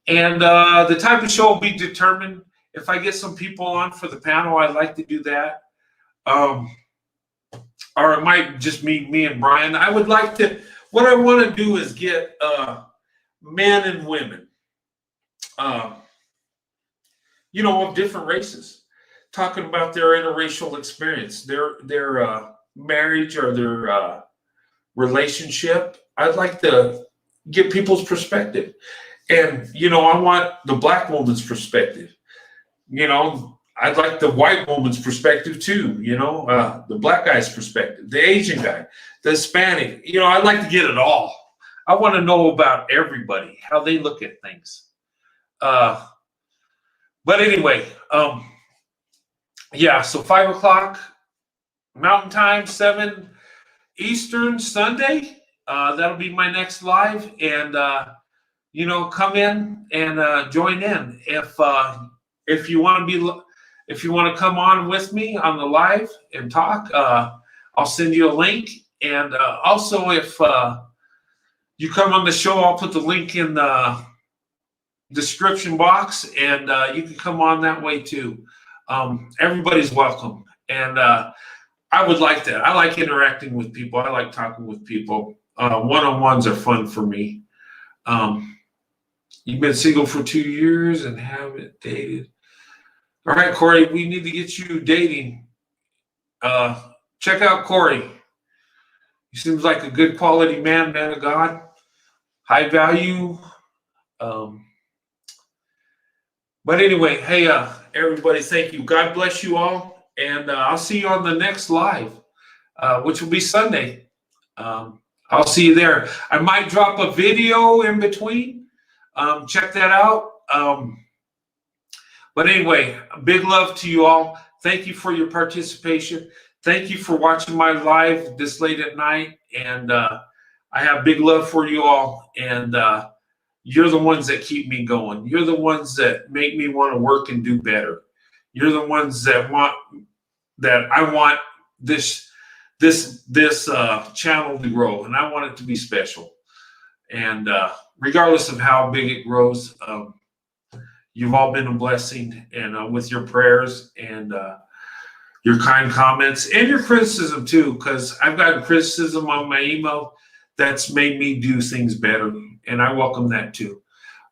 And the type of show will be determined. If I get some people on for the panel, I'd like to do that. Or it might just be me and Brian. I would like to, what I want to do is get men and women, of different races, talking about their interracial experience, their marriage or their relationship. I'd like to get people's perspective. And, I want the Black woman's perspective. I'd like the white woman's perspective too, the Black guy's perspective, the Asian guy, the Hispanic. I'd like to get it all. I want to know about everybody, how they look at things. But anyway, so 5 o'clock Mountain Time, 7 Eastern Sunday. That'll be my next live. And, come in and join in. If you want to come on with me on the live and talk, I'll send you a link. And also, if you come on the show, I'll put the link in the description box, and you can come on that way too. Everybody's welcome. And I would like that. I like interacting with people. I like talking with people. One-on-ones are fun for me. You've been single for 2 years and haven't dated. All right, Corey, we need to get you dating. Check out Corey. He seems like a good quality man of God, high value. But anyway, hey, everybody, thank you. God bless you all. And I'll see you on the next live, which will be Sunday. I'll see you there. I might drop a video in between. Check that out. But anyway, big love to you all. Thank you for your participation. Thank you for watching my live this late at night. And I have big love for you all. And you're the ones that keep me going. You're the ones that make me want to work and do better. You're the ones that I want this channel to grow, and I want it to be special. And regardless of how big it grows, you've all been a blessing, and with your prayers and your kind comments and your criticism too, because I've gotten criticism on my email that's made me do things better, and I welcome that too.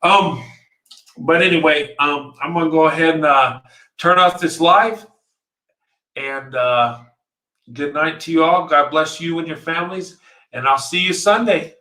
But anyway, I'm gonna go ahead and turn off this live, and good night to you all. God bless you and your families, and I'll see you Sunday.